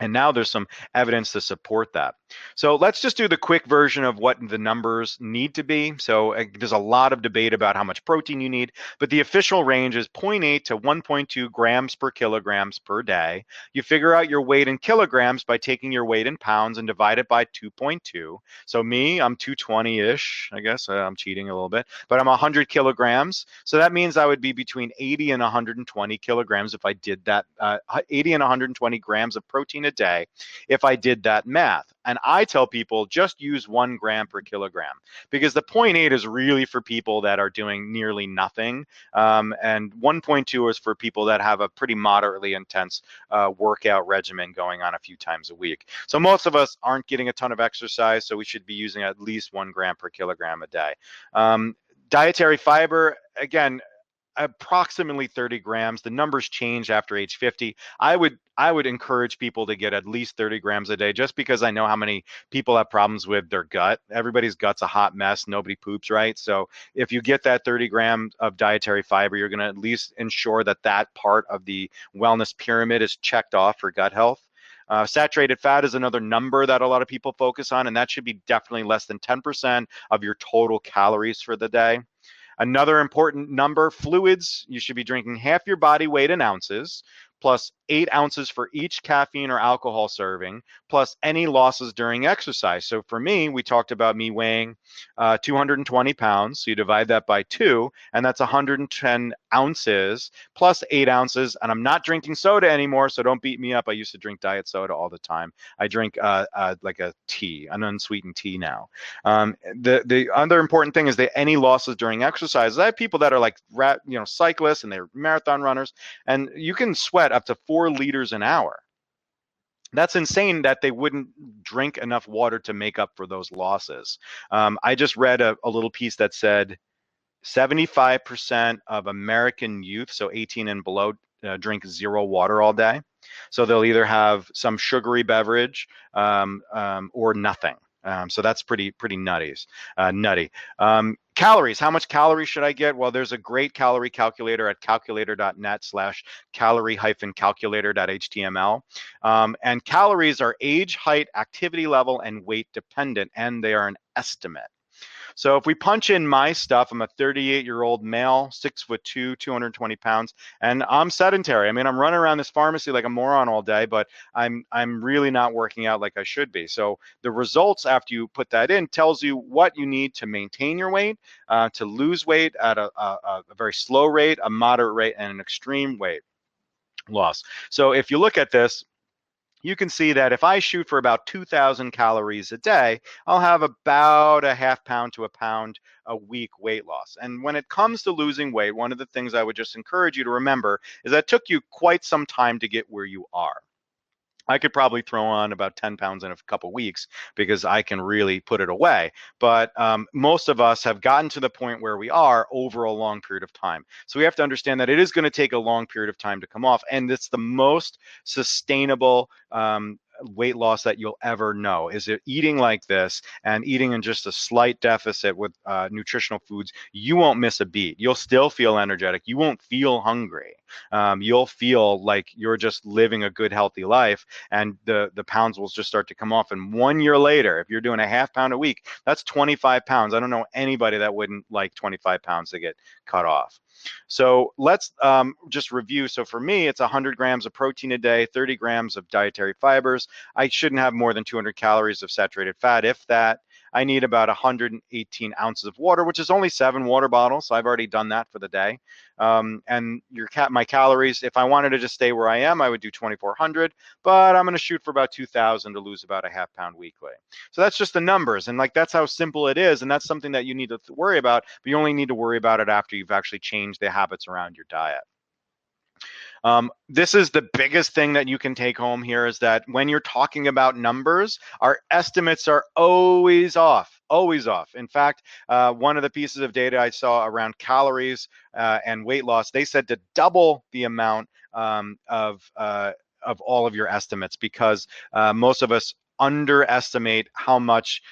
Speaker 1: And now there's some evidence to support that. So let's just do the quick version of what the numbers need to be. So there's a lot of debate about how much protein you need, but the official range is 0.8 to 1.2 grams per kilograms per day. You figure out your weight in kilograms by taking your weight in pounds and divide it by 2.2. So me, I'm 220-ish, I guess. I'm cheating a little bit, but I'm 100 kilograms. So that means I would be between 80 and 120 kilograms if I did that, 80 and 120 grams of protein a day if I did that math. And I tell people just use 1 gram per kilogram, because the 0.8 is really for people that are doing nearly nothing, and 1.2 is for people that have a pretty moderately intense workout regimen going on a few times a week. So most of us aren't getting a ton of exercise, so we should be using at least 1 gram per kilogram a day. Dietary fiber, again, approximately 30 grams. The numbers change after age 50. I would encourage people to get at least 30 grams a day, just because I know how many people have problems with their gut. Everybody's gut's a hot mess. Nobody poops, right? So if you get that 30 grams of dietary fiber, you're going to at least ensure that that part of the wellness pyramid is checked off for gut health. Saturated fat is another number that a lot of people focus on, and that should be definitely less than 10% of your total calories for the day. Another important number, fluids, you should be drinking half your body weight in ounces, plus 8 ounces for each caffeine or alcohol serving, plus any losses during exercise. So for me, we talked about me weighing 220 pounds. So you divide that by 2, and that's 110 ounces plus 8 ounces. And I'm not drinking soda anymore, so don't beat me up. I used to drink diet soda all the time. I drink like a tea, an unsweetened tea now. The other important thing is that any losses during exercise. I have people that are like cyclists and they're marathon runners, and you can sweat up to 4 liters an hour. That's insane that they wouldn't drink enough water to make up for those losses. I just read a little piece that said 75% of American youth, so 18 and below, drink 0 water all day. So they'll either have some sugary beverage or nothing. So that's pretty nutty. Calories. How much calories should I get? Well, there's a great calorie calculator at calculator.net/calorie-calculator.html. And calories are age, height, activity level, and weight dependent, and they are an estimate. So if we punch in my stuff, I'm a 38-year-old male, 6'2", 220 pounds, and I'm sedentary. I mean, I'm running around this pharmacy like a moron all day, but I'm really not working out like I should be. So the results after you put that in tells you what you need to maintain your weight, to lose weight at a very slow rate, a moderate rate, and an extreme weight loss. So if you look at this, you can see that if I shoot for about 2,000 calories a day, I'll have about a half pound to a pound a week weight loss. And when it comes to losing weight, one of the things I would just encourage you to remember is that it took you quite some time to get where you are. I could probably throw on about 10 pounds in a couple weeks because I can really put it away. But most of us have gotten to the point where we are over a long period of time. So we have to understand that it is going to take a long period of time to come off. And it's the most sustainable weight loss that you'll ever know. Is it eating like this and eating in just a slight deficit with nutritional foods? You won't miss a beat. You'll still feel energetic. You won't feel hungry. You'll feel like you're just living a good, healthy life, and the pounds will just start to come off. And 1 year later, if you're doing a half pound a week, that's 25 pounds. I don't know anybody that wouldn't like 25 pounds to get cut off. So let's just review. So for me, it's 100 grams of protein a day, 30 grams of dietary fibers. I shouldn't have more than 200 calories of saturated fat, if that. I need about 118 ounces of water, which is only 7 water bottles. So I've already done that for the day. And my calories, if I wanted to just stay where I am, I would do 2,400, but I'm going to shoot for about 2,000 to lose about a half pound weekly. So that's just the numbers. And like, that's how simple it is. And that's something that you need to worry about, but you only need to worry about it after you've actually changed the habits around your diet. This is the biggest thing that you can take home here, is that when you're talking about numbers, our estimates are always off, always off. In fact, one of the pieces of data I saw around calories and weight loss, they said to double the amount of all of your estimates, because most of us underestimate how much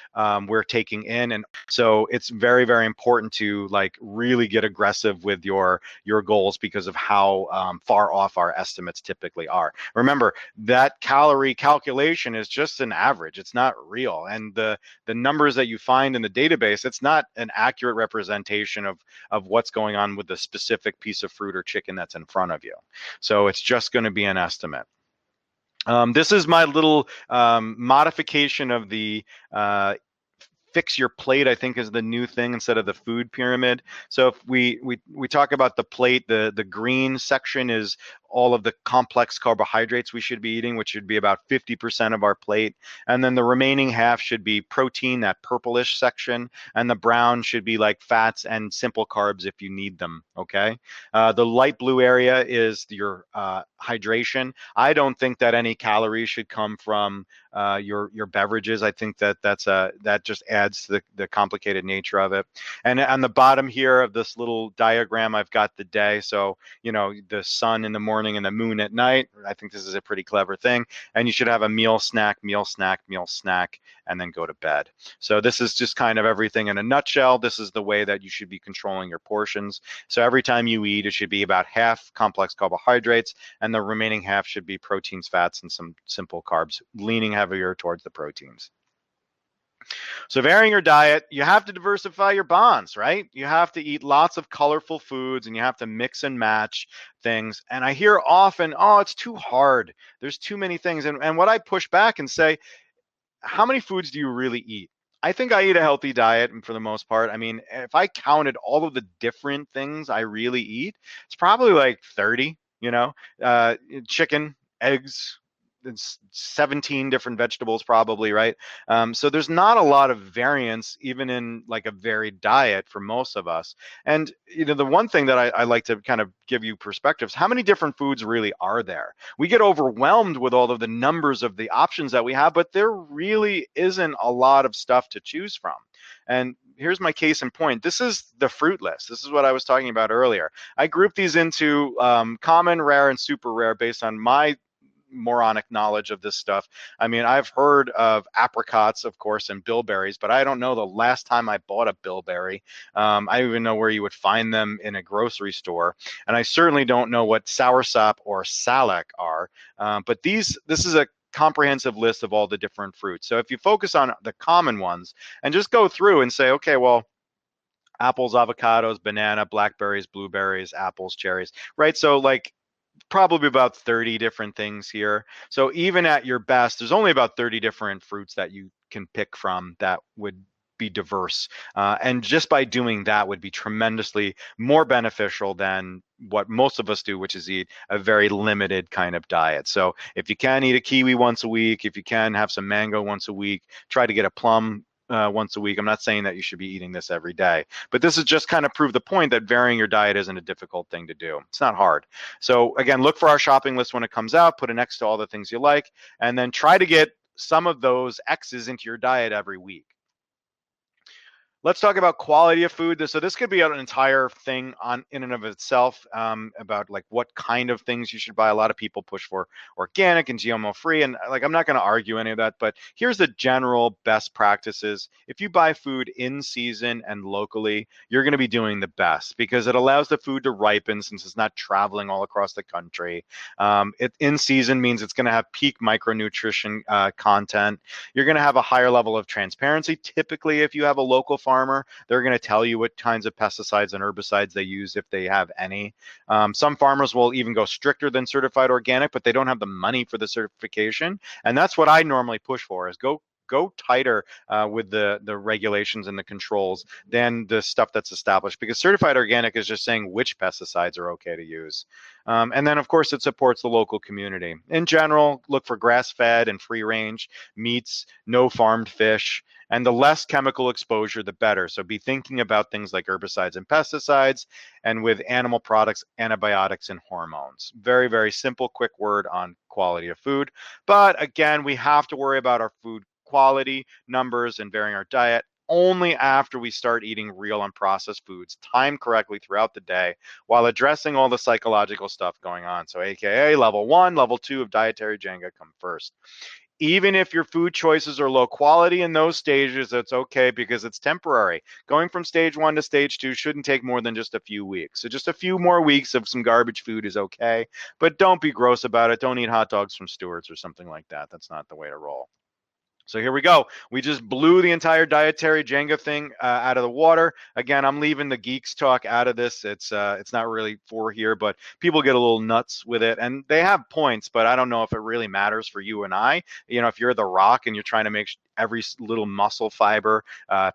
Speaker 1: we're taking in. And so it's very, very important to like really get aggressive with your goals because of how far off our estimates typically are. Remember, that calorie calculation is just an average. It's not real. And the numbers that you find in the database, it's not an accurate representation of what's going on with the specific piece of fruit or chicken that's in front of you. So it's just going to be an estimate. This is my little modification of the fix your plate, I think, is the new thing instead of the food pyramid. So if we talk about the plate, the green section is all of the complex carbohydrates we should be eating, which should be about 50% of our plate. And then the remaining half should be protein, that purplish section, and the brown should be like fats and simple carbs if you need them, okay? The light blue area is your hydration. I don't think that any calories should come from your beverages. I think that that just adds to the complicated nature of it. And on the bottom here of this little diagram, I've got the day. So, you know, the sun in the morning and the moon at night. I think this is a pretty clever thing. And you should have a meal, snack, meal, snack, meal, snack, and then go to bed. So this is just kind of everything in a nutshell. This is the way that you should be controlling your portions. So every time you eat, it should be about half complex carbohydrates, and the remaining half should be proteins, fats, and some simple carbs, leaning heavier towards the proteins. So varying your diet, you have to diversify your bonds, right? You have to eat lots of colorful foods and you have to mix and match things. And I hear often, oh, it's too hard. There's too many things. And what I push back and say, how many foods do you really eat? I think I eat a healthy diet, and for the most part, I mean, if I counted all of the different things I really eat, it's probably like 30, you know, chicken, eggs, it's 17 different vegetables probably, right? So there's not a lot of variance even in like a varied diet for most of us. And you know, the one thing that I like to kind of give you perspectives, how many different foods really are there? We get overwhelmed with all of the numbers of the options that we have, but there really isn't a lot of stuff to choose from. And here's my case in point. This is the fruit list. This is what I was talking about earlier. I grouped these into common, rare, and super rare based on my moronic knowledge of this stuff. I mean, I've heard of apricots, of course, and bilberries, but I don't know the last time I bought a bilberry. I don't even know where you would find them in a grocery store. And I certainly don't know what soursop or salak are. But this is a comprehensive list of all the different fruits. So if you focus on the common ones and just go through and say, okay, well, apples, avocados, banana, blackberries, blueberries, apples, cherries, right? So like probably about 30 different things here. So even at your best, there's only about 30 different fruits that you can pick from that would be diverse. And just by doing that would be tremendously more beneficial than what most of us do, which is eat a very limited kind of diet. So if you can eat a kiwi once a week, if you can have some mango once a week, try to get a plum once a week. I'm not saying that you should be eating this every day, but this is just kind of prove the point that varying your diet isn't a difficult thing to do. It's not hard. So again, look for our shopping list when it comes out, put an X to all the things you like, and then try to get some of those X's into your diet every week. Let's talk about quality of food. So this could be an entire thing on in and of itself about like what kind of things you should buy. A lot of people push for organic and GMO free, and like I'm not going to argue any of that. But here's the general best practices. If you buy food in season and locally, you're going to be doing the best because it allows the food to ripen since it's not traveling all across the country. It in season means it's going to have peak micronutrition content. You're going to have a higher level of transparency. Typically, if you have a local farmer, they're going to tell you what kinds of pesticides and herbicides they use if they have any. Some farmers will even go stricter than certified organic, but they don't have the money for the certification. And that's what I normally push for is go tighter with the regulations and the controls than the stuff that's established, because certified organic is just saying which pesticides are okay to use. And then, of course, it supports the local community. In general, look for grass-fed and free-range meats, no farmed fish, and the less chemical exposure, the better. So be thinking about things like herbicides and pesticides, and with animal products, antibiotics and hormones. Very, very simple, quick word on quality of food. But again, we have to worry about our food quality, numbers, and varying our diet only after we start eating real and processed foods, timed correctly throughout the day, while addressing all the psychological stuff going on. So AKA level 1, level 2 of dietary Jenga come first. Even if your food choices are low quality in those stages, that's okay because it's temporary. Going from stage 1 to stage 2 shouldn't take more than just a few weeks. So just a few more weeks of some garbage food is okay, but don't be gross about it. Don't eat hot dogs from Stewart's or something like that. That's not the way to roll. So here we go. We just blew the entire dietary Jenga thing out of the water. Again, I'm leaving the geeks talk out of this. It's not really for here, but people get a little nuts with it, and they have points. But I don't know if it really matters for you and I. You know, if you're The Rock and you're trying to make every little muscle fiber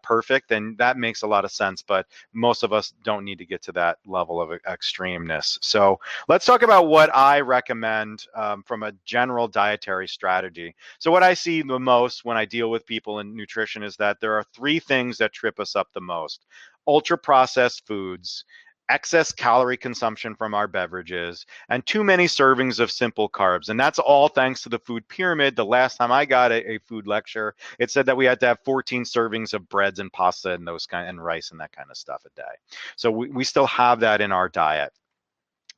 Speaker 1: perfect, then that makes a lot of sense. But most of us don't need to get to that level of extremeness. So let's talk about what I recommend from a general dietary strategy. So what I see the most when I deal with people in nutrition is that there are three things that trip us up the most: ultra processed foods, excess calorie consumption from our beverages, and too many servings of simple carbs. And that's all thanks to the food pyramid. The last time I got a food lecture, it said that we had to have 14 servings of breads and pasta and those kind and rice and that kind of stuff a day. So we still have that in our diet.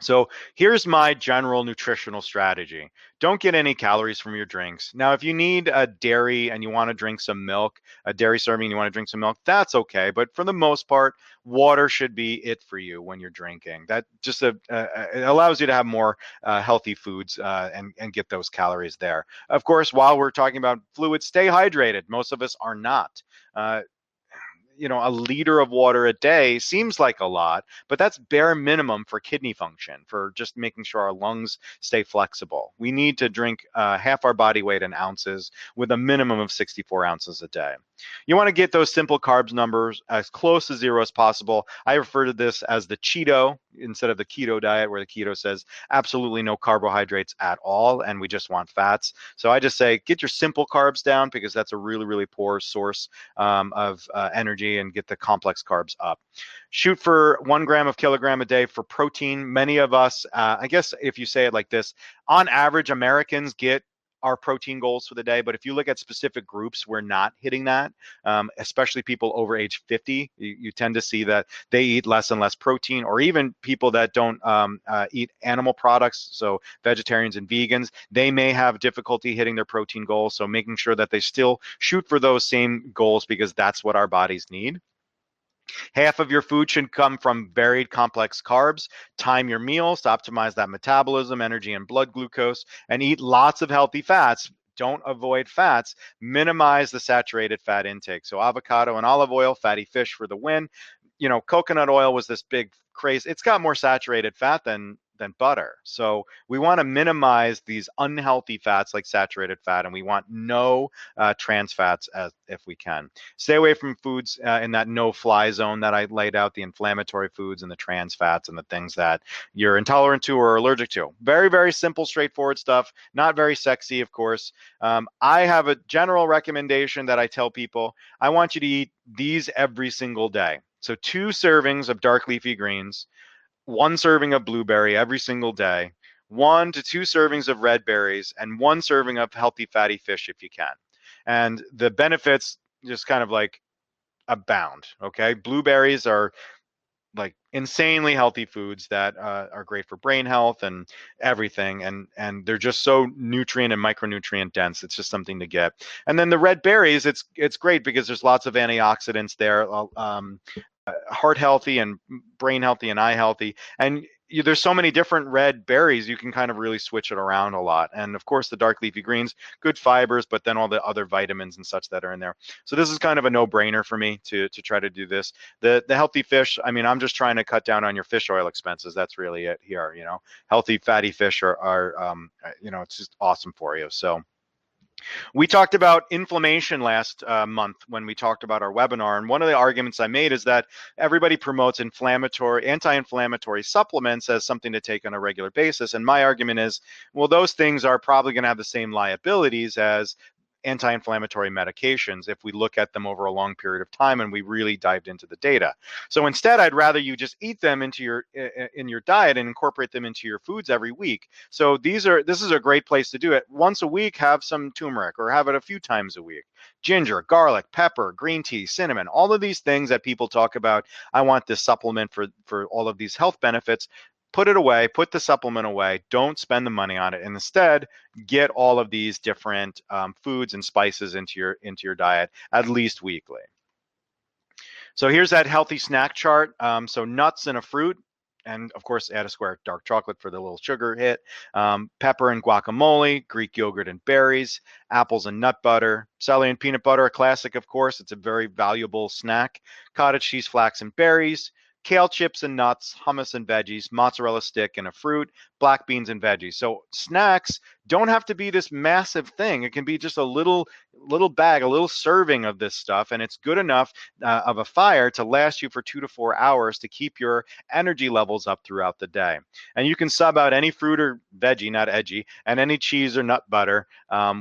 Speaker 1: So here's my general nutritional strategy. Don't get any calories from your drinks. Now, if you need a dairy and you want to drink some milk, a dairy serving, you want to drink some milk, that's okay. But for the most part, water should be it for you when you're drinking. That just it allows you to have more healthy foods and get those calories there. Of course, while we're talking about fluids, stay hydrated. Most of us are not. A liter of water a day seems like a lot, but that's bare minimum for kidney function, for just making sure our lungs stay flexible. We need to drink half our body weight in ounces with a minimum of 64 ounces a day. You want to get those simple carbs numbers as close to zero as possible. I refer to this as the Cheeto instead of the keto diet, where the keto says absolutely no carbohydrates at all, and we just want fats. So I just say get your simple carbs down, because that's a really, really poor source of energy, and get the complex carbs up. Shoot for 1 gram of kilogram a day for protein. Many of us, I guess if you say it like this, on average, Americans get our protein goals for the day. But if you look at specific groups, we're not hitting that, especially people over age 50. You tend to see that they eat less and less protein, or even people that don't eat animal products, so vegetarians and vegans, they may have difficulty hitting their protein goals. So making sure that they still shoot for those same goals, because that's what our bodies need. Half of your food should come from varied complex carbs. Time your meals to optimize that metabolism, energy, and blood glucose, and eat lots of healthy fats. Don't avoid fats. Minimize the saturated fat intake. So avocado and olive oil, fatty fish for the win. Coconut oil was this big craze. It's got more saturated fat than butter. So we want to minimize these unhealthy fats like saturated fat, and we want no trans fats if we can. Stay away from foods in that no-fly zone that I laid out: the inflammatory foods and the trans fats and the things that you're intolerant to or allergic to. Very, very simple, straightforward stuff. Not very sexy, of course. I have a general recommendation that I tell people. I want you to eat these every single day. So 2 servings of dark leafy greens, 1 serving of blueberry every single day, 1 to 2 servings of red berries, and 1 serving of healthy fatty fish if you can. And the benefits just kind of like abound. Okay, blueberries are like insanely healthy foods that are great for brain health and everything, and they're just so nutrient and micronutrient dense. It's just something to get. And then the red berries, it's great because there's lots of antioxidants there. Heart healthy and brain healthy and eye healthy. And there's so many different red berries, you can kind of really switch it around a lot. And of course, the dark leafy greens, good fibers, but then all the other vitamins and such that are in there. So this is kind of a no-brainer for me to try to do this. The healthy fish, I mean, I'm just trying to cut down on your fish oil expenses. That's really it here. Healthy fatty fish are it's just awesome for you. So we talked about inflammation last month when we talked about our webinar, and one of the arguments I made is that everybody promotes anti-inflammatory supplements as something to take on a regular basis, and my argument is, well, those things are probably going to have the same liabilities as anti-inflammatory medications if we look at them over a long period of time and we really dived into the data. So instead, I'd rather you just eat them in your diet and incorporate them into your foods every week. So this is a great place to do it. Once a week, have some turmeric, or have it a few times a week. Ginger, garlic, pepper, green tea, cinnamon, all of these things that people talk about. I want this supplement for all of these health benefits. Put it away, put the supplement away, don't spend the money on it, and instead get all of these different foods and spices into your diet at least weekly. So here's that healthy snack chart. So nuts and a fruit, and of course, add a square dark chocolate for the little sugar hit. Pepper and guacamole, Greek yogurt and berries, apples and nut butter, celery and peanut butter, a classic, of course. It's a very valuable snack. Cottage cheese, flax, and berries. Kale chips and nuts, hummus and veggies, mozzarella stick and a fruit, black beans and veggies. So snacks don't have to be this massive thing. It can be just a little bag, a little serving of this stuff, and it's good enough of a fire to last you for 2 to 4 hours to keep your energy levels up throughout the day. And you can sub out any fruit or veggie, not edgy, and any cheese or nut butter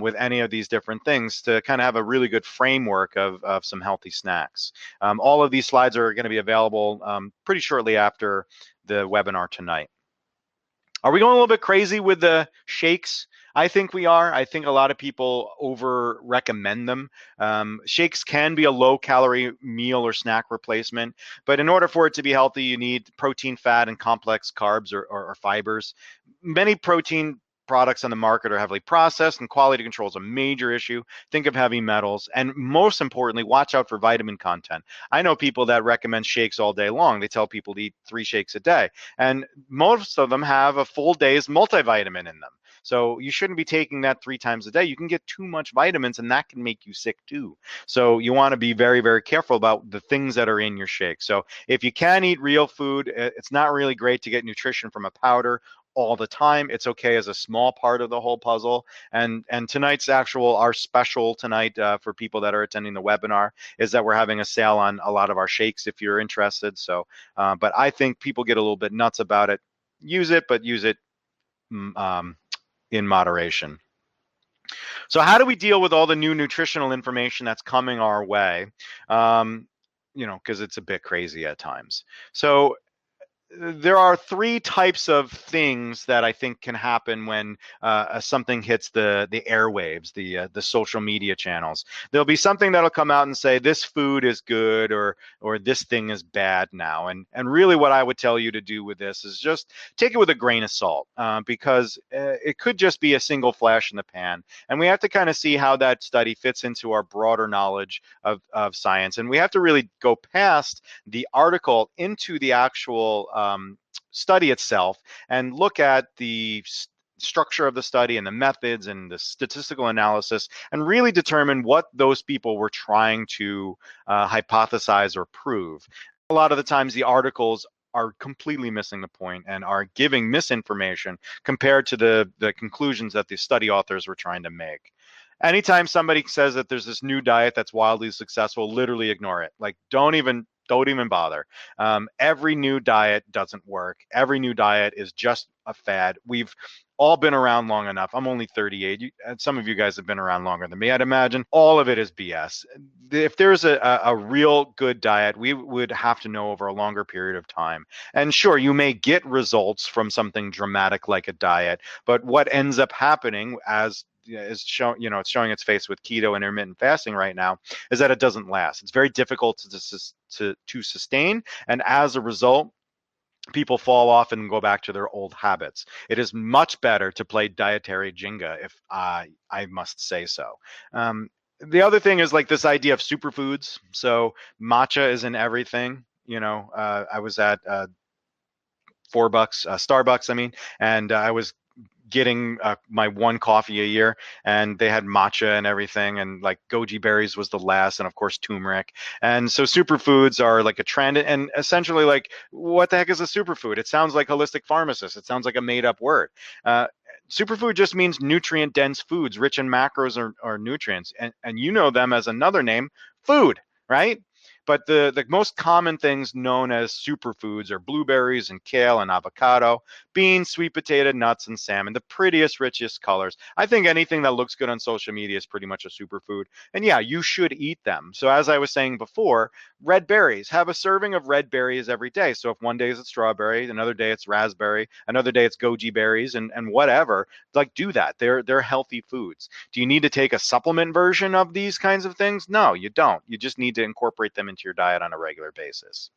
Speaker 1: with any of these different things to kind of have a really good framework of some healthy snacks. All of these slides are going to be available pretty shortly after the webinar tonight. Are we going a little bit crazy with the shakes? I think we are. I think a lot of people over recommend them. Shakes can be a low calorie meal or snack replacement, but in order for it to be healthy, you need protein, fat, and complex carbs or fibers. Many protein products on the market are heavily processed, and quality control is a major issue. Think of heavy metals, and most importantly, watch out for vitamin content. I know people that recommend shakes all day long. They tell people to eat 3 shakes a day, and most of them have a full day's multivitamin in them. So you shouldn't be taking that 3 times a day. You can get too much vitamins, and that can make you sick too. So you want to be very, very careful about the things that are in your shake. So if you can eat real food, it's not really great to get nutrition from a powder all the time. It's okay as a small part of the whole puzzle. And tonight's our special tonight for people that are attending the webinar is that we're having a sale on a lot of our shakes if you're interested. So, but I think people get a little bit nuts about it. Use it, but use it in moderation. So how do we deal with all the new nutritional information that's coming our way? Because it's a bit crazy at times. So there are 3 types of things that I think can happen when something hits the airwaves, the social media channels. There'll be something that'll come out and say this food is good or this thing is bad now. And really, what I would tell you to do with this is just take it with a grain of salt because it could just be a single flash in the pan, and we have to kind of see how that study fits into our broader knowledge of science. And we have to really go past the article into the actual study itself and look at the structure of the study and the methods and the statistical analysis and really determine what those people were trying to hypothesize or prove. A lot of the times the articles are completely missing the point and are giving misinformation compared to the conclusions that the study authors were trying to make. Anytime somebody says that there's this new diet that's wildly successful, literally ignore it. Like, don't even bother. Every new diet doesn't work. Every new diet is just a fad. We've all been around long enough. I'm only 38. Some of you guys have been around longer than me. I'd imagine all of it is BS. If there's a real good diet, we would have to know over a longer period of time. And sure, you may get results from something dramatic like a diet, but what ends up happening as is showing, it's showing its face with keto intermittent fasting right now, is that it doesn't last. It's very difficult to sustain, and as a result, people fall off and go back to their old habits. It is much better to play dietary Jenga, if I must say so. The other thing is like this idea of superfoods. So matcha is in everything. I was at Starbucks, I mean, and I was getting my 1 coffee a year, and they had matcha and everything, and like goji berries was the last, and of course turmeric. And so superfoods are like a trend, and essentially, like, what the heck is a superfood? It sounds like holistic pharmacist. It sounds like a made-up word. Superfood just means nutrient dense foods rich in macros or nutrients, and you know them as another name, food, right? But the most common things known as superfoods are blueberries and kale and avocado, beans, sweet potato, nuts, and salmon, the prettiest, richest colors. I think anything that looks good on social media is pretty much a superfood. And yeah, you should eat them. So as I was saying before, red berries, have a serving of red berries every day. So if one day it's strawberry, another day it's raspberry, another day it's goji berries, and whatever, like, do that. They're healthy foods. Do you need to take a supplement version of these kinds of things? No, you don't. You just need to incorporate them into your diet on a regular basis.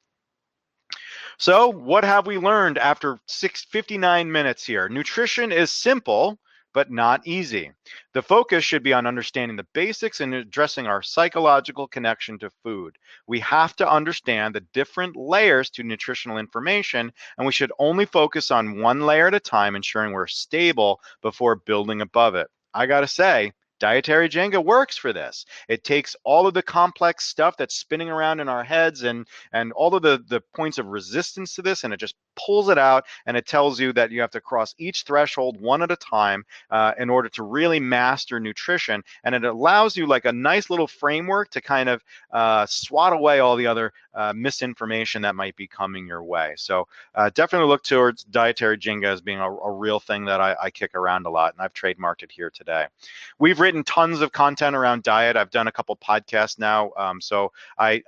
Speaker 1: So what have we learned after 59 minutes here? Nutrition is simple, but not easy. The focus should be on understanding the basics and addressing our psychological connection to food. We have to understand the different layers to nutritional information, and we should only focus on one layer at a time, ensuring we're stable before building above it. I gotta say, dietary Jenga works for this. It takes all of the complex stuff that's spinning around in our heads and all of the points of resistance to this, and it just pulls it out, and it tells you that you have to cross each threshold one at a time in order to really master nutrition. And it allows you like a nice little framework to kind of swat away all the other misinformation that might be coming your way. So definitely look towards dietary Jenga as being a real thing that I kick around a lot, and I've trademarked it here today. We've written tons of content around diet. I've done a couple podcasts now. So I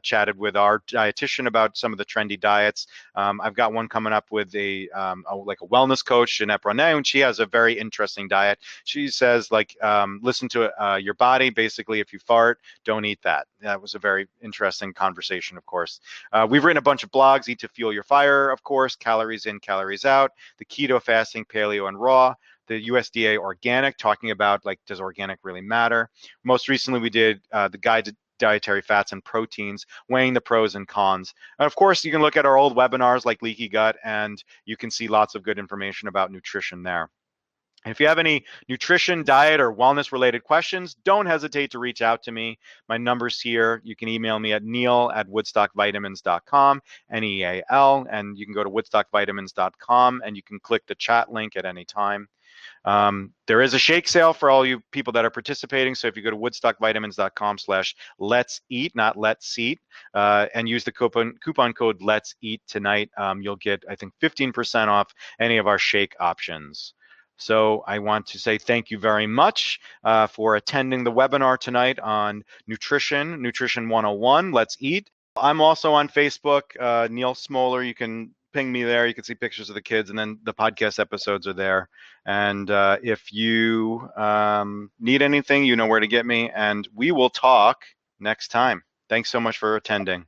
Speaker 1: chatted with our dietitian about some of the trendy diets. I've got one coming up with like a wellness coach, Jeanette Brunet, and she has a very interesting diet. She says, like, listen to your body. Basically, if you fart, don't eat that. That was a very interesting conversation, of course. We've written a bunch of blogs: Eat to Fuel Your Fire, of course, Calories In, Calories Out, the Keto Fasting, Paleo and Raw, the USDA Organic, talking about, like, does organic really matter? Most recently, we did the Guide to Dietary Fats and Proteins, weighing the pros and cons. And of course, you can look at our old webinars like Leaky Gut, and you can see lots of good information about nutrition there. And if you have any nutrition, diet, or wellness related questions, don't hesitate to reach out to me. My number's here. You can email me at neal@woodstockvitamins.com, Neal, and you can go to woodstockvitamins.com and you can click the chat link at any time. There is a shake sale for all you people that are participating. So if you go to woodstockvitamins.com/let's eat, not let's eat, and use the coupon code let's eat tonight, you'll get, I think, 15% off any of our shake options. So I want to say thank you very much for attending the webinar tonight on Nutrition 101, Let's Eat. I'm also on Facebook, Neal Smoller. You can ping me there. You can see pictures of the kids, and then the podcast episodes are there. And if you need anything, you know where to get me, and we will talk next time. Thanks so much for attending.